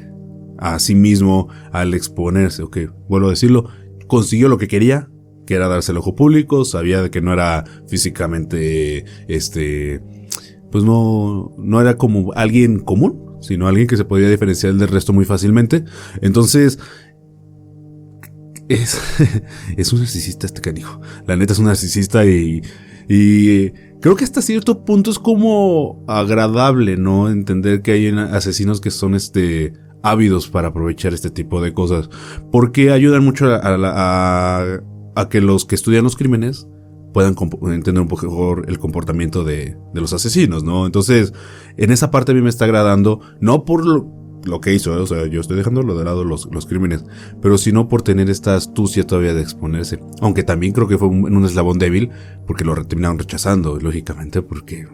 Speaker 2: a sí mismo al exponerse. Ok, vuelvo a decirlo, consiguió lo que quería, que era darse el ojo público, sabía de que no era físicamente, pues no era como alguien común, sino alguien que se podía diferenciar del resto muy fácilmente. Entonces, es un narcisista este canijo. La neta es un narcisista y creo que hasta cierto punto es como agradable, ¿no? Entender que hay asesinos que son ávidos para aprovechar este tipo de cosas. Porque ayudan mucho a que los que estudian los crímenes puedan entender un poco mejor el comportamiento de los asesinos, ¿no? Entonces, en esa parte a mí me está agradando, no por lo que hizo, o sea, yo estoy dejándolo de lado los crímenes, pero sino por tener esta astucia todavía de exponerse, aunque también creo que fue en un eslabón débil, porque lo terminaron rechazando, lógicamente, porque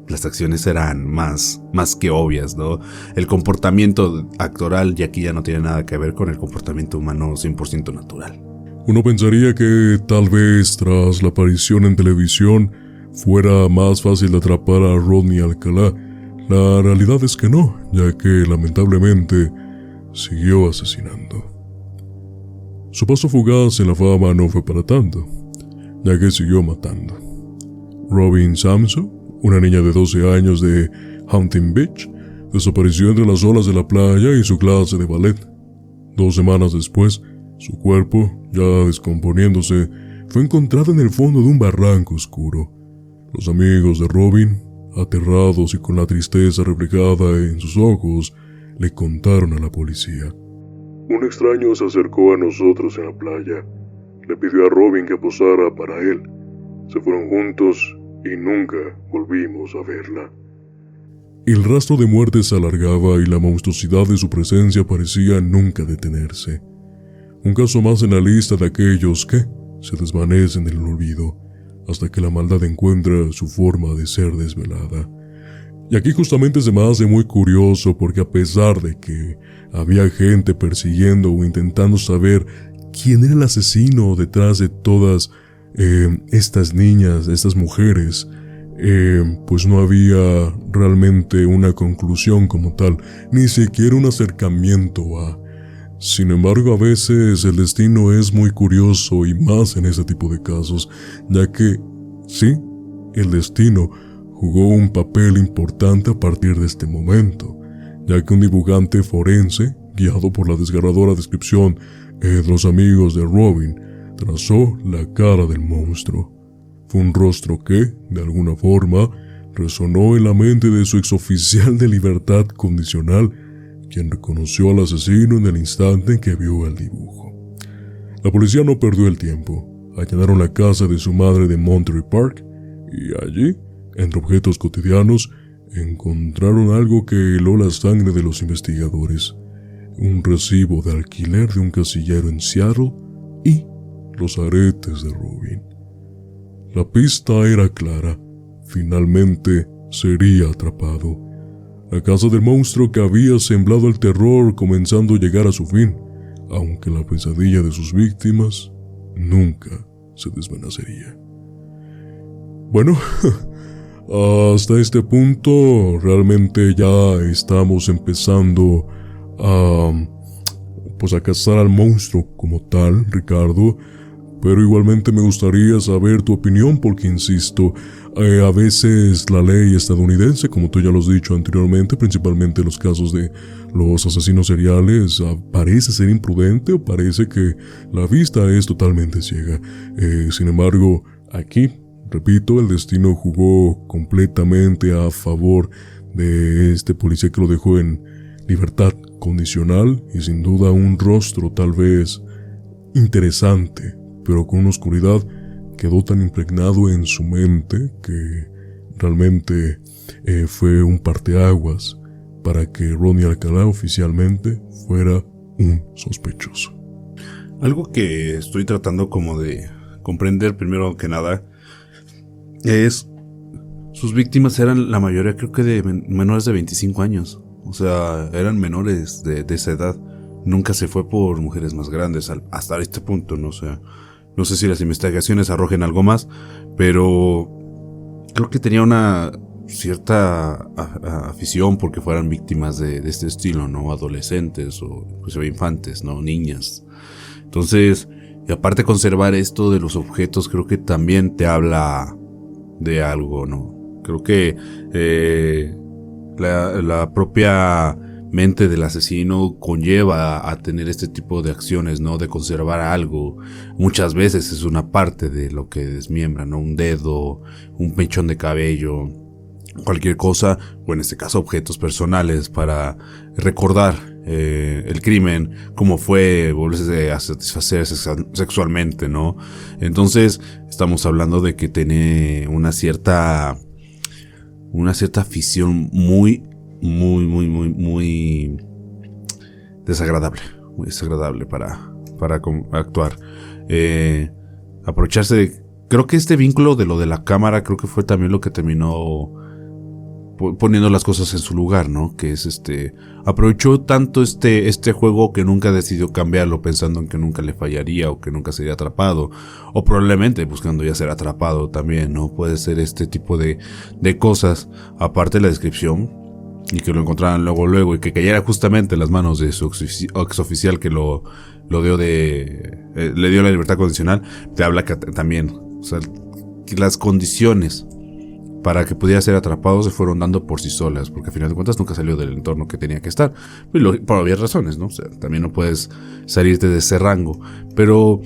Speaker 2: las acciones eran más que obvias, ¿no? El comportamiento actoral y aquí ya no tiene nada que ver con el comportamiento humano 100% natural.
Speaker 1: Uno pensaría que tal vez tras la aparición en televisión fuera más fácil atrapar a Rodney Alcalá. La realidad es que no, ya que lamentablemente siguió asesinando. Su paso fugaz en la fama no fue para tanto, ya que siguió matando. Robin Samson, una niña de 12 años de Huntington Beach, desapareció entre las olas de la playa y su clase de ballet. 2 semanas después, su cuerpo, ya descomponiéndose, fue encontrado en el fondo de un barranco oscuro. Los amigos de Robin, aterrados y con la tristeza reflejada en sus ojos, le contaron a la policía. Un extraño se acercó a nosotros en la playa. Le pidió a Robin que posara para él. Se fueron juntos y nunca volvimos a verla. El rastro de muerte se alargaba y la monstruosidad de su presencia parecía nunca detenerse. Un caso más en la lista de aquellos que se desvanecen en el olvido, hasta que la maldad encuentra su forma de ser desvelada. Y aquí justamente se me hace muy curioso porque a pesar de que había gente persiguiendo o intentando saber quién era el asesino detrás de todas estas niñas, estas mujeres, pues no había realmente una conclusión como tal, ni siquiera un acercamiento a... Sin embargo, a veces el destino es muy curioso y más en este tipo de casos, ya que, sí, el destino jugó un papel importante a partir de este momento, ya que un dibujante forense, guiado por la desgarradora descripción de los amigos de Robin, trazó la cara del monstruo. Fue un rostro que, de alguna forma, resonó en la mente de su exoficial de libertad condicional, quien reconoció al asesino en el instante en que vio el dibujo. La policía no perdió el tiempo. Allanaron la casa de su madre de Monterey Park y allí, entre objetos cotidianos, encontraron algo que heló la sangre de los investigadores: un recibo de alquiler de un casillero en Seattle y los aretes de Robin. La pista era clara. Finalmente sería atrapado. La casa del monstruo que había sembrado el terror comenzando a llegar a su fin, aunque la pesadilla de sus víctimas nunca se desvanecería. Bueno, hasta este punto realmente ya estamos empezando a cazar al monstruo como tal, Ricardo. Pero igualmente me gustaría saber tu opinión porque, insisto, a veces la ley estadounidense, como tú ya lo has dicho anteriormente, principalmente en los casos de los asesinos seriales, parece ser imprudente o parece que la vista es totalmente ciega. Sin embargo, aquí, repito, el destino jugó completamente a favor de este policía que lo dejó en libertad condicional y sin duda un rostro tal vez interesante, pero con una oscuridad quedó tan impregnado en su mente que realmente fue un parteaguas para que Ronnie Alcalá oficialmente fuera un sospechoso.
Speaker 2: Algo que estoy tratando como de comprender primero que nada es sus víctimas eran la mayoría creo que de menores de 25 años, o sea, eran menores de esa edad. Nunca se fue por mujeres más grandes hasta este punto, ¿no? O sea, no sé si las investigaciones arrojen algo más, pero creo que tenía una cierta afición porque fueran víctimas de este estilo, ¿no? Adolescentes o pues, infantes, ¿no? Niñas. Entonces, y aparte conservar esto de los objetos, creo que también te habla de algo, ¿no? Creo que la propia mente del asesino conlleva a tener este tipo de acciones, ¿no? De conservar algo. Muchas veces es una parte de lo que desmiembra, ¿no? Un dedo, un mechón de cabello, cualquier cosa, o en este caso objetos personales para recordar el crimen, cómo fue, volverse a satisfacer sexualmente, ¿no? Entonces, estamos hablando de que tiene una cierta afición muy desagradable, muy desagradable para actuar. Aprovecharse de, creo que este vínculo de lo de la cámara, creo que fue también lo que terminó poniendo las cosas en su lugar, ¿no? Que es aprovechó tanto este juego que nunca decidió cambiarlo pensando en que nunca le fallaría o que nunca sería atrapado, o probablemente buscando ya ser atrapado también, ¿no? Puede ser este tipo de cosas, aparte de la descripción, y que lo encontraran luego y que cayera justamente en las manos de su exoficial que lo dio le dio la libertad condicional, te habla que también, o sea, que las condiciones para que pudiera ser atrapado se fueron dando por sí solas, porque al final de cuentas nunca salió del entorno que tenía que estar, por obvias razones, ¿no? O sea, también no puedes salirte de ese rango, pero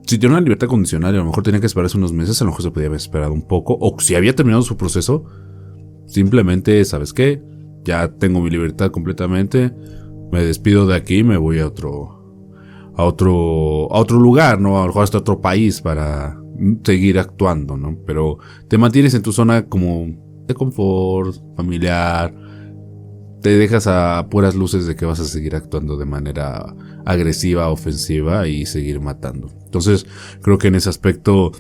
Speaker 2: si tiene una libertad condicional y a lo mejor tenía que esperarse unos meses, a lo mejor se podía haber esperado un poco, o si había terminado su proceso, simplemente, ¿sabes qué? Ya tengo mi libertad completamente, me despido de aquí y me voy a otro lugar, ¿no? A lo mejor hasta otro país para seguir actuando, ¿no? Pero te mantienes en tu zona como de confort, familiar, te dejas a puras luces de que vas a seguir actuando de manera agresiva, ofensiva y seguir matando. Entonces, creo que en ese aspecto,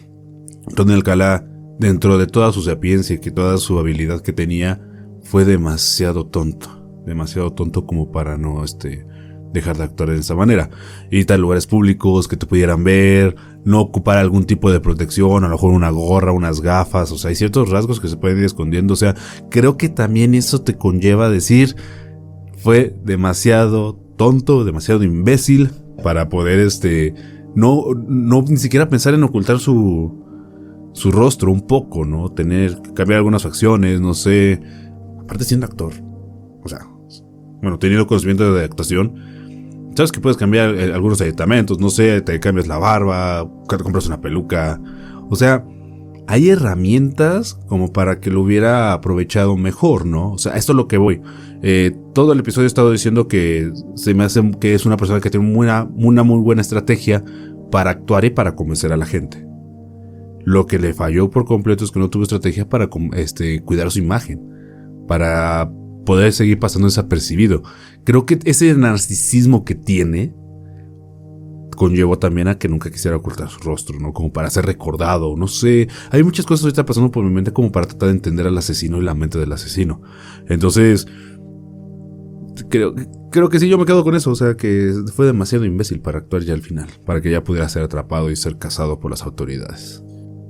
Speaker 2: Ronnie Alcalá, dentro de toda su sapiencia y que toda su habilidad que tenía, fue demasiado tonto como para no dejar de actuar de esa manera. Ir a lugares públicos que te pudieran ver, no ocupar algún tipo de protección, a lo mejor una gorra, unas gafas, o sea, hay ciertos rasgos que se pueden ir escondiendo, o sea, creo que también eso te conlleva a decir, fue demasiado tonto, demasiado imbécil para poder no ni siquiera pensar en ocultar su su rostro un poco, ¿no? Cambiar algunas facciones, no sé. Aparte siendo actor. O sea, bueno, teniendo conocimiento de actuación, sabes que puedes cambiar algunos aditamentos, no sé, te cambias la barba, te compras una peluca. O sea, hay herramientas como para que lo hubiera aprovechado mejor, ¿no? O sea, esto es lo que voy. Todo el episodio he estado diciendo que se me hace que es una persona que tiene una muy buena estrategia para actuar y para convencer a la gente. Lo que le falló por completo es que no tuvo estrategia para cuidar su imagen, para poder seguir pasando desapercibido. Creo que ese narcisismo que tiene conllevó también a que nunca quisiera ocultar su rostro, ¿no? Como para ser recordado, no sé. Hay muchas cosas ahorita pasando por mi mente como para tratar de entender al asesino y la mente del asesino. Entonces, creo que sí, yo me quedo con eso. O sea, que fue demasiado imbécil para actuar ya al final, para que ya pudiera ser atrapado y ser cazado por las autoridades.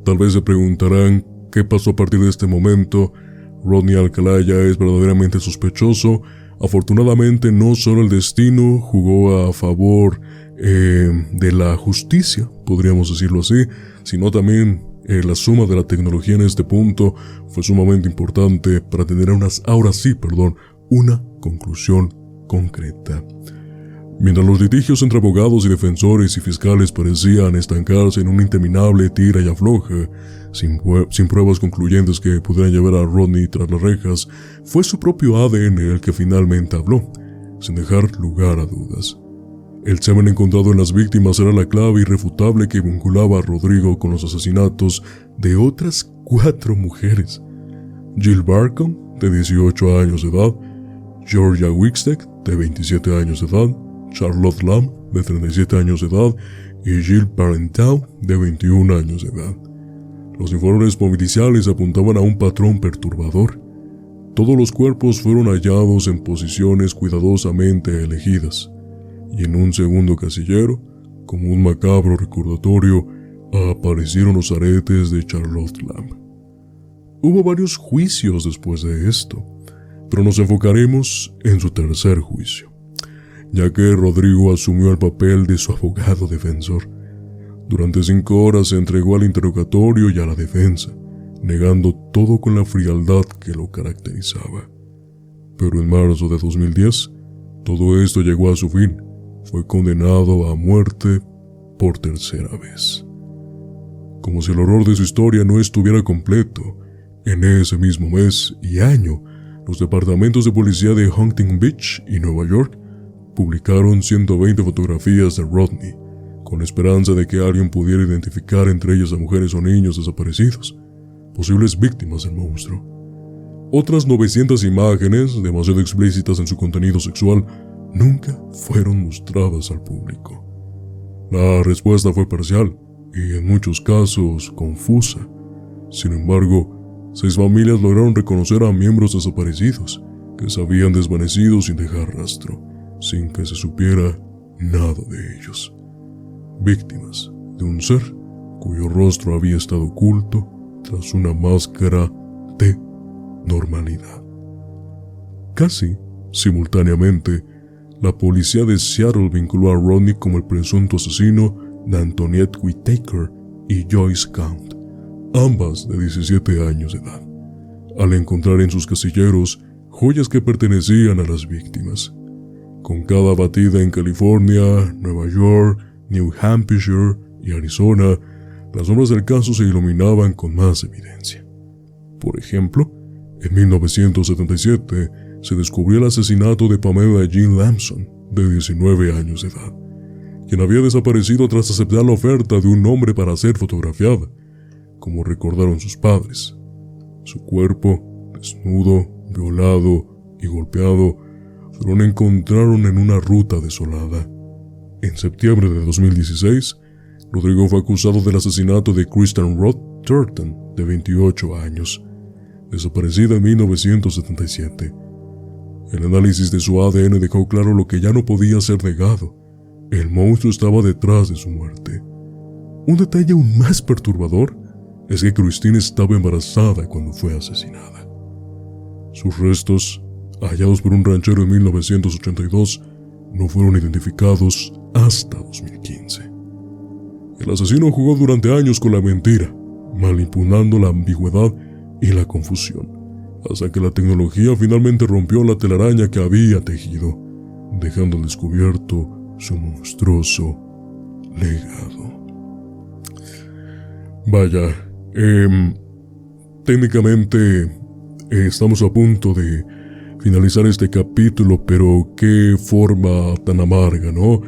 Speaker 1: Tal vez se preguntarán qué pasó a partir de este momento. Rodney Alcalá ya es verdaderamente sospechoso. Afortunadamente, no solo el destino jugó a favor de la justicia, podríamos decirlo así, sino también la suma de la tecnología en este punto fue sumamente importante para tener una conclusión concreta. Mientras los litigios entre abogados y defensores y fiscales parecían estancarse en una interminable tira y afloja, sin pruebas concluyentes que pudieran llevar a Rodney tras las rejas, fue su propio ADN el que finalmente habló, sin dejar lugar a dudas. El semen encontrado en las víctimas era la clave irrefutable que vinculaba a Rodrigo con los asesinatos de otras 4 mujeres: Jill Barcombe, de 18 años de edad; Georgia Wicksteck, de 27 años de edad; Charlotte Lamb, de 37 años de edad; y Jill Parenteau, de 21 años de edad. Los informes policiales apuntaban a un patrón perturbador. Todos los cuerpos fueron hallados en posiciones cuidadosamente elegidas, y en un segundo casillero, como un macabro recordatorio, aparecieron los aretes de Charlotte Lamb. Hubo varios juicios después de esto, pero nos enfocaremos en su tercer juicio, ya que Rodrigo asumió el papel de su abogado defensor. Durante 5 horas se entregó al interrogatorio y a la defensa, negando todo con la frialdad que lo caracterizaba. Pero en marzo de 2010, todo esto llegó a su fin. Fue condenado a muerte por tercera vez. Como si el horror de su historia no estuviera completo, en ese mismo mes y año, los departamentos de policía de Huntington Beach y Nueva York publicaron 120 fotografías de Rodney, con esperanza de que alguien pudiera identificar entre ellas a mujeres o niños desaparecidos, posibles víctimas del monstruo. Otras 900 imágenes, demasiado explícitas en su contenido sexual, nunca fueron mostradas al público. La respuesta fue parcial y en muchos casos confusa. Sin embargo, 6 familias lograron reconocer a miembros desaparecidos que se habían desvanecido sin dejar rastro, sin que se supiera nada de ellos. Víctimas de un ser cuyo rostro había estado oculto tras una máscara de normalidad. Casi simultáneamente, la policía de Seattle vinculó a Rodney como el presunto asesino de Antoinette Whitaker y Joyce Count, ambas de 17 años de edad, al encontrar en sus casilleros joyas que pertenecían a las víctimas. Con cada batida en California, Nueva York, New Hampshire y Arizona, las sombras del caso se iluminaban con más evidencia. Por ejemplo, en 1977 se descubrió el asesinato de Pamela Jean Lamson, de 19 años de edad, quien había desaparecido tras aceptar la oferta de un hombre para ser fotografiada, como recordaron sus padres. Su cuerpo, desnudo, violado y golpeado, solo lo encontraron en una ruta desolada. En septiembre de 2016, Rodrigo fue acusado del asesinato de Kristen Roth Turton, de 28 años, desaparecida en 1977. El análisis de su ADN dejó claro lo que ya no podía ser negado: el monstruo estaba detrás de su muerte. Un detalle aún más perturbador es que Christine estaba embarazada cuando fue asesinada. Sus restos, hallados por un ranchero en 1982, no fueron identificados hasta 2015. El asesino jugó durante años con la mentira, manipulando la ambigüedad y la confusión, hasta que la tecnología finalmente rompió la telaraña que había tejido, dejando al descubierto su monstruoso legado. Vaya, técnicamente estamos a punto de finalizar este capítulo, pero qué forma tan amarga, ¿no?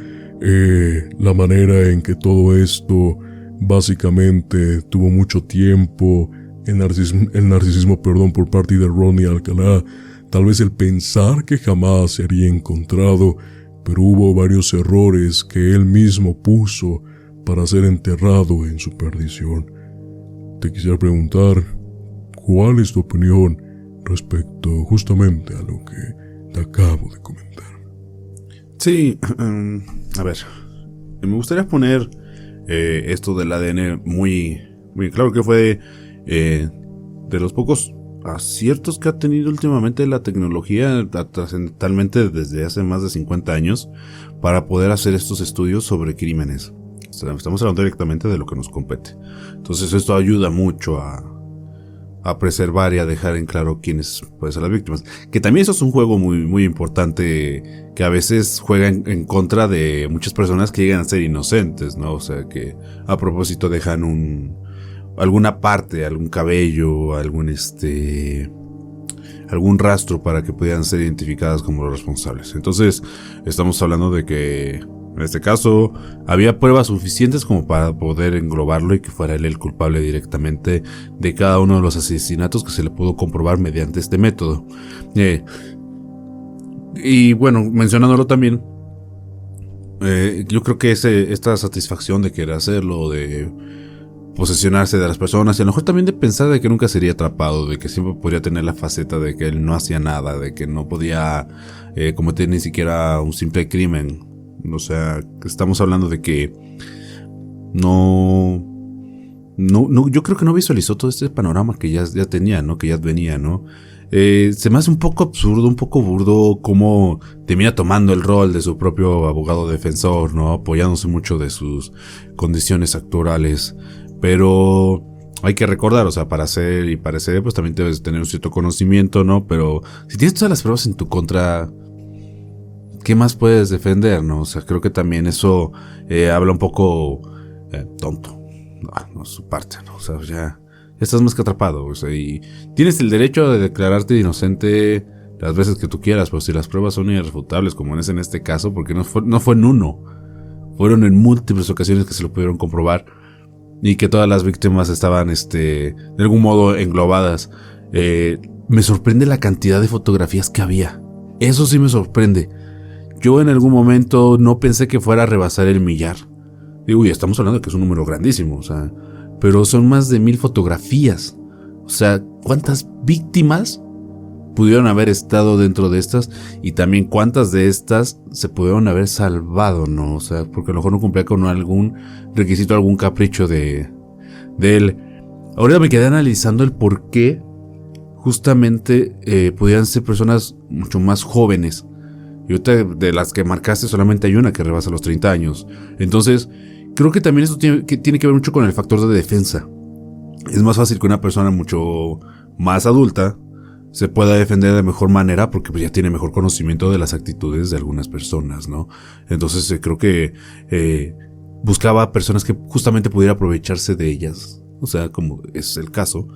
Speaker 1: La manera en que todo esto básicamente tuvo mucho tiempo, el narcisismo, por parte de Ronnie Alcalá, tal vez el pensar que jamás sería encontrado, pero hubo varios errores que él mismo puso para ser enterrado en su perdición. Te quisiera preguntar, ¿cuál es tu opinión respecto justamente a lo que te acabo de comentar?
Speaker 2: Sí, a ver, me gustaría poner esto del ADN muy claro, que fue de los pocos aciertos que ha tenido últimamente la tecnología trascendentalmente desde hace más de 50 años para poder hacer estos estudios sobre crímenes. Estamos hablando directamente de lo que nos compete. Entonces esto ayuda mucho a preservar y a dejar en claro quiénes pueden ser las víctimas. Que también eso es un juego muy importante que a veces juega en contra de muchas personas que llegan a ser inocentes, ¿no? O sea, que a propósito dejan alguna parte, algún cabello, algún rastro para que pudieran ser identificadas como los responsables. Entonces, estamos hablando de que en este caso había pruebas suficientes como para poder englobarlo y que fuera él el culpable directamente de cada uno de los asesinatos que se le pudo comprobar mediante este método. Y bueno, mencionándolo también, yo creo que esta satisfacción de querer hacerlo, de posesionarse de las personas y a lo mejor también de pensar de que nunca sería atrapado, de que siempre podría tener la faceta de que él no hacía nada, de que no podía cometer ni siquiera un simple crimen. O sea, estamos hablando de que no, yo creo que no visualizó todo este panorama que ya tenía, ¿no? Que ya venía, ¿no? Se me hace un poco absurdo, un poco burdo cómo termina tomando el rol de su propio abogado defensor, ¿no? Apoyándose mucho de sus condiciones actorales. Pero hay que recordar, o sea, para hacer y parecer, pues también debes tener un cierto conocimiento, ¿no? Pero si tienes todas las pruebas en tu contra, ¿qué más puedes defender, no? O sea, creo que también eso habla un poco tonto. No es su parte, ¿no? O sea, ya estás más que atrapado, o sea, y tienes el derecho de declararte inocente las veces que tú quieras, pero si las pruebas son irrefutables, como es en este caso, porque no fue en uno, fueron en múltiples ocasiones que se lo pudieron comprobar y que todas las víctimas estaban, de algún modo englobadas. Me sorprende la cantidad de fotografías que había. Eso sí me sorprende. Yo en algún momento no pensé que fuera a rebasar el 1,000,000. Digo, y estamos hablando de que es un número grandísimo, o sea, pero son más de 1,000 fotografías. O sea, ¿cuántas víctimas pudieron haber estado dentro de estas? Y también cuántas de estas se pudieron haber salvado, ¿no? O sea, porque a lo mejor no cumplía con algún requisito, algún capricho de él. Ahorita me quedé analizando el por qué justamente pudieran ser personas mucho más jóvenes. Y ahorita de las que marcaste solamente hay una que rebasa los 30 años. Entonces, creo que también esto tiene que ver mucho con el factor de defensa. Es más fácil que una persona mucho más adulta se pueda defender de mejor manera porque pues ya tiene mejor conocimiento de las actitudes de algunas personas, ¿no? Entonces creo que buscaba personas que justamente pudiera aprovecharse de ellas, o sea, como es el caso,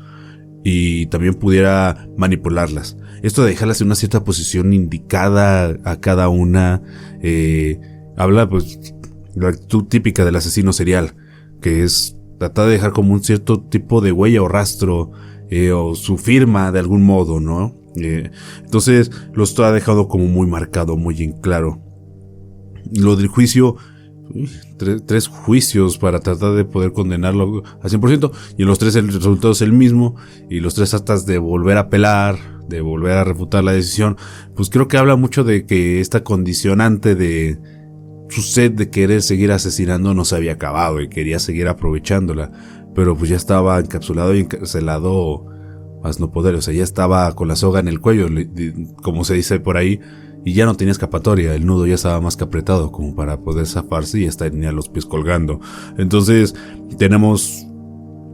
Speaker 2: y también pudiera manipularlas. Esto de dejarlas en una cierta posición indicada a cada una, habla pues la actitud típica del asesino serial, que es tratar de dejar como un cierto tipo de huella o rastro, o su firma de algún modo, ¿no? Entonces lo ha dejado como muy marcado, muy en claro. Lo del juicio, 3 juicios para tratar de poder condenarlo al 100%, y en los 3 el resultado es el mismo, y los 3 tratas de volver a apelar, de volver a refutar la decisión. Pues creo que habla mucho de que esta condicionante de su sed de querer seguir asesinando no se había acabado y quería seguir aprovechándola, pero pues ya estaba encapsulado y encarcelado más no poder. O sea, ya estaba con la soga en el cuello, como se dice por ahí, y ya no tenía escapatoria. El nudo ya estaba más que apretado como para poder zafarse y ya tenía los pies colgando. Entonces tenemos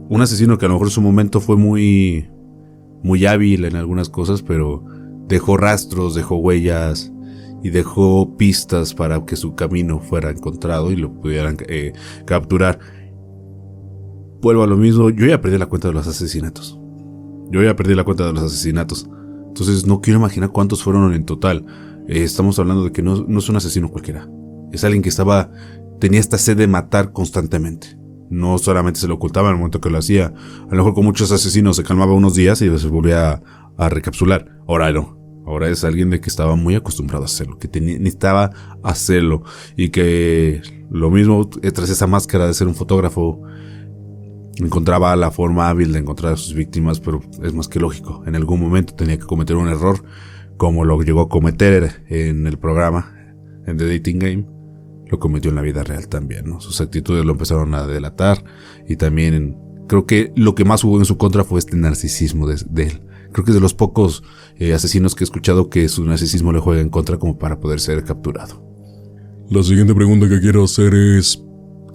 Speaker 2: un asesino que a lo mejor en su momento fue muy hábil en algunas cosas, pero dejó rastros, dejó huellas y dejó pistas para que su camino fuera encontrado y lo pudieran capturar. Vuelvo a lo mismo, yo ya perdí la cuenta de los asesinatos. Entonces no quiero imaginar cuántos fueron en total. Estamos hablando de que no es un asesino cualquiera. Es alguien que tenía esta sed de matar constantemente. No solamente se lo ocultaba en el momento que lo hacía. A lo mejor con muchos asesinos se calmaba unos días y se volvía a recapsular. Ahora no. Ahora es alguien de que estaba muy acostumbrado a hacerlo, que necesitaba hacerlo. Y que lo mismo, tras esa máscara de ser un fotógrafo, encontraba la forma hábil de encontrar a sus víctimas, pero es más que lógico. En algún momento tenía que cometer un error, como lo llegó a cometer en el programa, en The Dating Game. Lo cometió en la vida real también, ¿no? Sus actitudes lo empezaron a delatar y también creo que lo que más hubo en su contra fue este narcisismo de él. Creo que es de los pocos asesinos que he escuchado que su narcisismo le juega en contra como para poder ser capturado.
Speaker 1: La siguiente pregunta que quiero hacer es: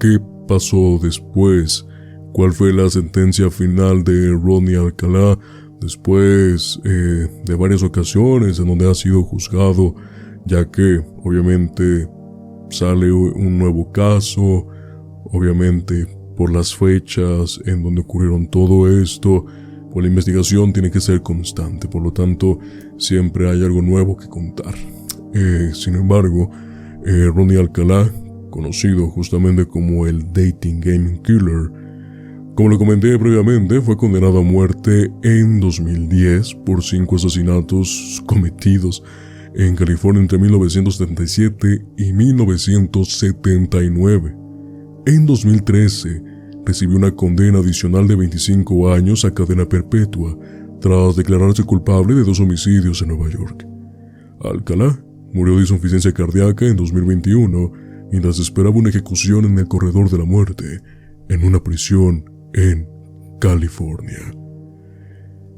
Speaker 1: ¿qué pasó después? ¿Cuál fue la sentencia final de Ronnie Alcalá después de varias ocasiones en donde ha sido juzgado, ya que obviamente sale un nuevo caso, obviamente por las fechas en donde ocurrieron todo esto, pues la investigación tiene que ser constante, por lo tanto siempre hay algo nuevo que contar. Sin embargo, Ronnie Alcalá, conocido justamente como el Dating Game Killer, como lo comenté previamente, fue condenado a muerte en 2010 por 5 asesinatos cometidos en California entre 1977 y 1979. En 2013 recibió una condena adicional de 25 años a cadena perpetua tras declararse culpable de 2 homicidios en Nueva York. Alcalá murió de insuficiencia cardíaca en 2021 mientras esperaba una ejecución en el corredor de la muerte en una prisión en California.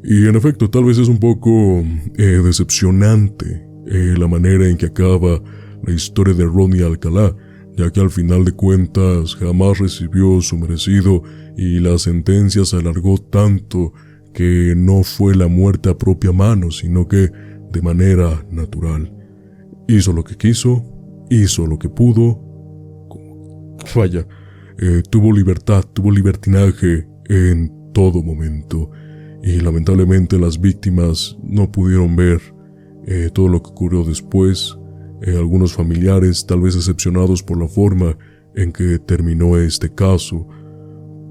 Speaker 1: Y en efecto, tal vez es un poco decepcionante la manera en que acaba la historia de Ronnie Alcalá, ya que al final de cuentas jamás recibió su merecido y la sentencia se alargó tanto que no fue la muerte a propia mano, sino que de manera natural. Hizo lo que quiso, hizo lo que pudo, tuvo libertad, tuvo libertinaje en todo momento, y lamentablemente las víctimas no pudieron ver todo lo que ocurrió después. Algunos familiares tal vez decepcionados por la forma en que terminó este caso,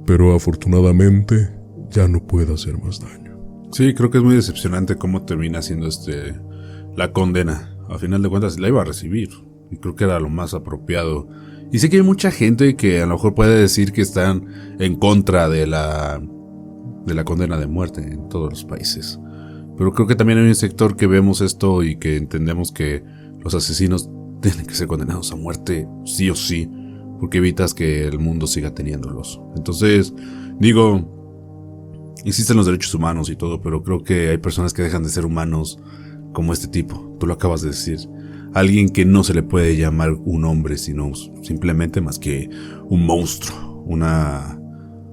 Speaker 1: pero afortunadamente ya no puede hacer más daño.
Speaker 2: Sí, creo que es muy decepcionante cómo termina siendo la condena. A final de cuentas la iba a recibir y creo que era lo más apropiado. Y sé que hay mucha gente que a lo mejor puede decir que están en contra de la condena de muerte en todos los países. Pero creo que también hay un sector que vemos esto y que entendemos que los asesinos tienen que ser condenados a muerte sí o sí, porque evitas que el mundo siga teniéndolos. Entonces, digo, existen los derechos humanos y todo, pero creo que hay personas que dejan de ser humanos como este tipo. Tú lo acabas de decir. Alguien que no se le puede llamar un hombre, sino simplemente más que un monstruo, una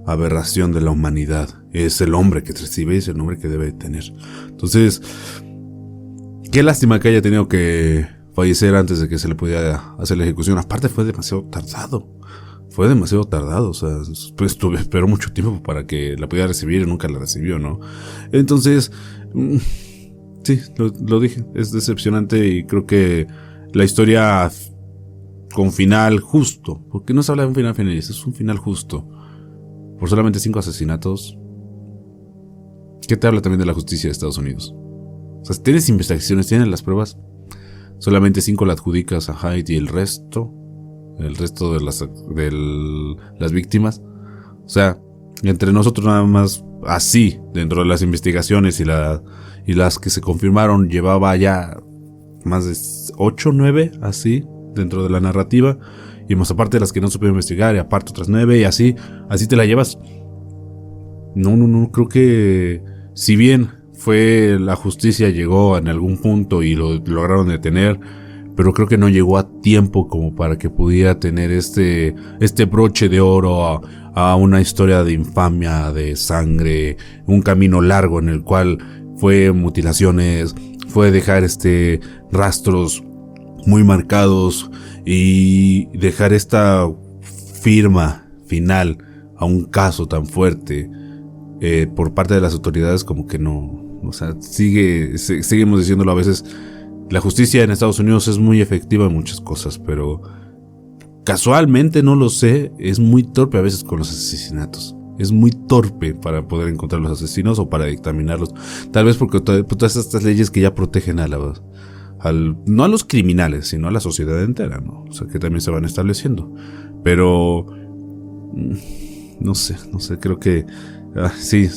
Speaker 2: aberración de la humanidad. Es el hombre que recibe, es el nombre que debe tener. Entonces, qué lástima que haya tenido que fallecer antes de que se le pudiera hacer la ejecución. Aparte fue demasiado tardado. O sea, pues esperó mucho tiempo para que la pudiera recibir y nunca la recibió, ¿no? Entonces, sí, lo dije, es decepcionante y creo que la historia con final justo, porque no se habla de un final feliz, es un final justo, por solamente 5 asesinatos. ¿Qué te habla también de la justicia de Estados Unidos? O sea, tienes investigaciones, tienes las pruebas, solamente 5 la adjudicas a Hyde y el resto de las víctimas. O sea, entre nosotros nada más así, dentro de las investigaciones y las que se confirmaron, llevaba ya más de 8 o 9 así dentro de la narrativa, y más aparte de las que no supe investigar, y aparte otras 9, y así te la llevas. No, creo que si bien fue la justicia llegó en algún punto y lo lograron detener, pero creo que no llegó a tiempo como para que pudiera tener este broche de oro a una historia de infamia, de sangre, un camino largo en el cual fue mutilaciones, fue dejar rastros muy marcados y dejar esta firma final a un caso tan fuerte por parte de las autoridades, como que no, o sea, seguimos diciéndolo a veces. La justicia en Estados Unidos es muy efectiva en muchas cosas, pero casualmente, no lo sé, es muy torpe a veces con los asesinatos. Es muy torpe para poder encontrar los asesinos o para dictaminarlos. Tal vez porque todas estas leyes que ya protegen no a los criminales, sino a la sociedad entera, ¿no? O sea, que también se van estableciendo. Pero no sé, creo que sí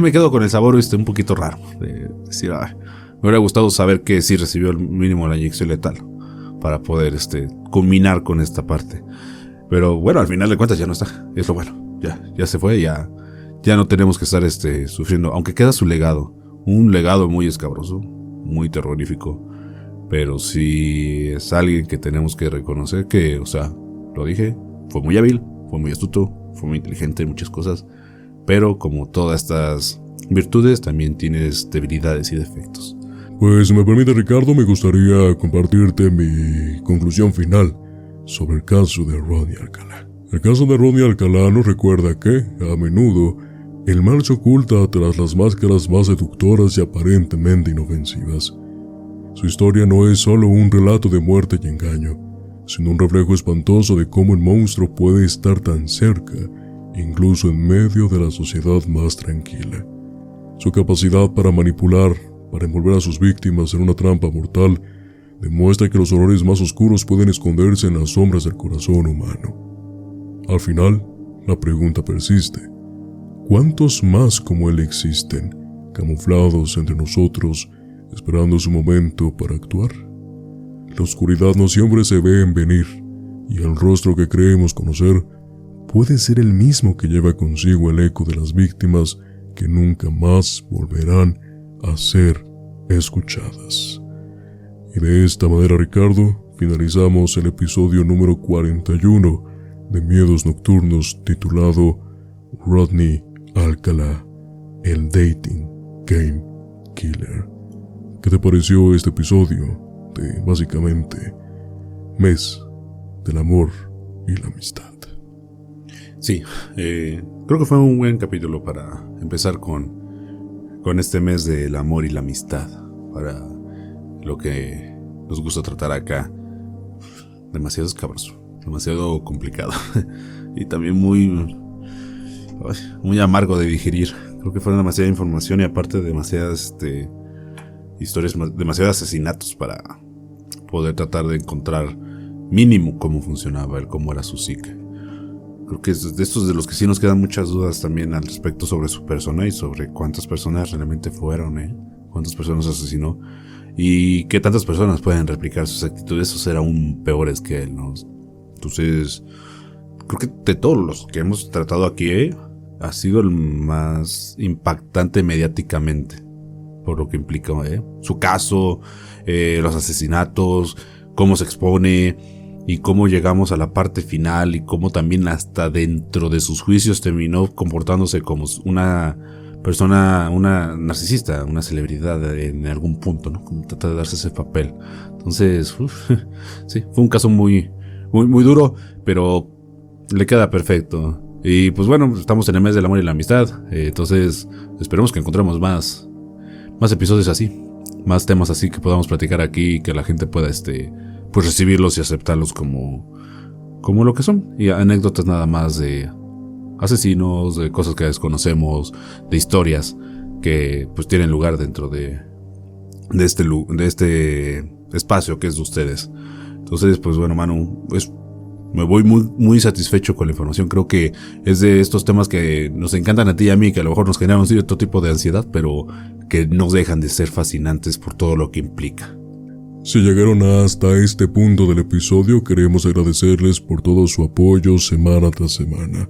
Speaker 2: me quedo con el sabor un poquito raro de decir, me hubiera gustado saber que sí recibió al mínimo la inyección letal para poder culminar con esta parte. Pero bueno, al final de cuentas ya no está, es lo bueno. Ya se fue, ya no tenemos que estar sufriendo, aunque queda su legado, un legado muy escabroso, muy terrorífico, pero sí es alguien que tenemos que reconocer que, o sea, lo dije, fue muy hábil, fue muy astuto, fue muy inteligente en muchas cosas, pero como todas estas virtudes también tienes debilidades y defectos.
Speaker 1: Pues si me permite, Ricardo, me gustaría compartirte mi conclusión final sobre el caso de Rodney Alcalá. El caso de Rodney Alcalá nos recuerda que, a menudo, el mal se oculta tras las máscaras más seductoras y aparentemente inofensivas. Su historia no es solo un relato de muerte y engaño, sino un reflejo espantoso de cómo el monstruo puede estar tan cerca, incluso en medio de la sociedad más tranquila. Su capacidad para manipular, para envolver a sus víctimas en una trampa mortal, demuestra que los horrores más oscuros pueden esconderse en las sombras del corazón humano. Al final, la pregunta persiste: ¿cuántos más como él existen, camuflados entre nosotros, esperando su momento para actuar? La oscuridad no siempre se ve en venir, y el rostro que creemos conocer puede ser el mismo que lleva consigo el eco de las víctimas que nunca más volverán a ser escuchadas. Y de esta manera, Ricardo, finalizamos el episodio número 41 de Miedos Nocturnos, titulado Rodney Alcalá, el Dating Game Killer. ¿Qué te pareció este episodio de, básicamente, Mes del Amor y la Amistad?
Speaker 2: Sí, creo que fue un buen capítulo para empezar con este mes del amor y la amistad, para lo que nos gusta tratar acá. Demasiado escabroso, demasiado complicado y también muy amargo de digerir. Creo que fue demasiada información y aparte demasiadas historias, demasiados asesinatos para poder tratar de encontrar mínimo cómo funcionaba él, cómo era su psique. Creo que es de estos de los que sí nos quedan muchas dudas también al respecto sobre su persona y sobre cuántas personas realmente fueron, cuántas personas asesinó y qué tantas personas pueden replicar sus actitudes o ser aún peores que él, ¿no? Entonces, creo que de todos los que hemos tratado aquí, ha sido el más impactante mediáticamente, por lo que implica, su caso, los asesinatos, cómo se expone y cómo llegamos a la parte final y cómo también hasta dentro de sus juicios terminó comportándose como una persona, una narcisista, una celebridad en algún punto, ¿no? Como trata de darse ese papel. Entonces, sí, fue un caso muy duro, pero le queda perfecto. Y pues bueno, estamos en el mes del amor y la amistad, entonces esperemos que encontremos más episodios así, más temas así que podamos platicar aquí y que la gente pueda pues recibirlos y aceptarlos como lo que son, y anécdotas nada más de asesinos, de cosas que desconocemos, de historias que pues tienen lugar dentro de este espacio que es de ustedes. Entonces pues bueno, Manu, me voy muy satisfecho con la información. Creo que es de estos temas que nos encantan a ti y a mí, que a lo mejor nos generan un cierto tipo de ansiedad, pero que no dejan de ser fascinantes por todo lo que implica.
Speaker 1: Si llegaron hasta este punto del episodio, queremos agradecerles por todo su apoyo semana tras semana.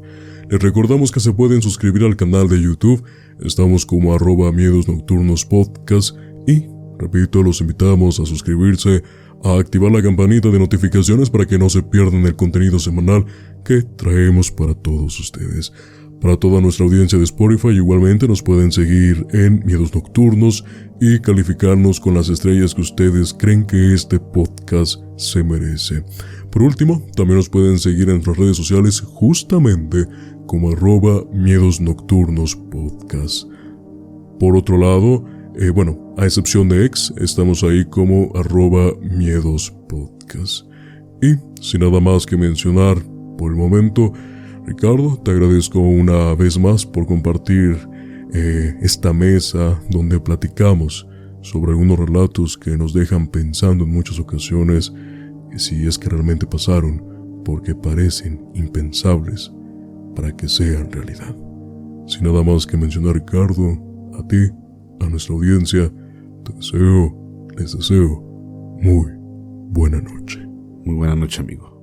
Speaker 1: Les recordamos que se pueden suscribir al canal de YouTube, estamos como @Miedos Nocturnos Podcast y, repito, los invitamos a suscribirse a activar la campanita de notificaciones para que no se pierdan el contenido semanal que traemos para todos ustedes. Para toda nuestra audiencia de Spotify, igualmente nos pueden seguir en Miedos Nocturnos y calificarnos con las estrellas que ustedes creen que este podcast se merece. Por último, también nos pueden seguir en nuestras redes sociales justamente como @miedosnocturnospodcast. Por otro lado, a excepción de X, estamos ahí como @miedospodcast. Y sin nada más que mencionar por el momento, Ricardo, te agradezco una vez más por compartir esta mesa donde platicamos sobre algunos relatos que nos dejan pensando en muchas ocasiones si es que realmente pasaron, porque parecen impensables para que sean realidad. Sin nada más que mencionar, Ricardo, a ti, a nuestra audiencia, les deseo muy buena noche.
Speaker 2: Muy buena noche, amigo.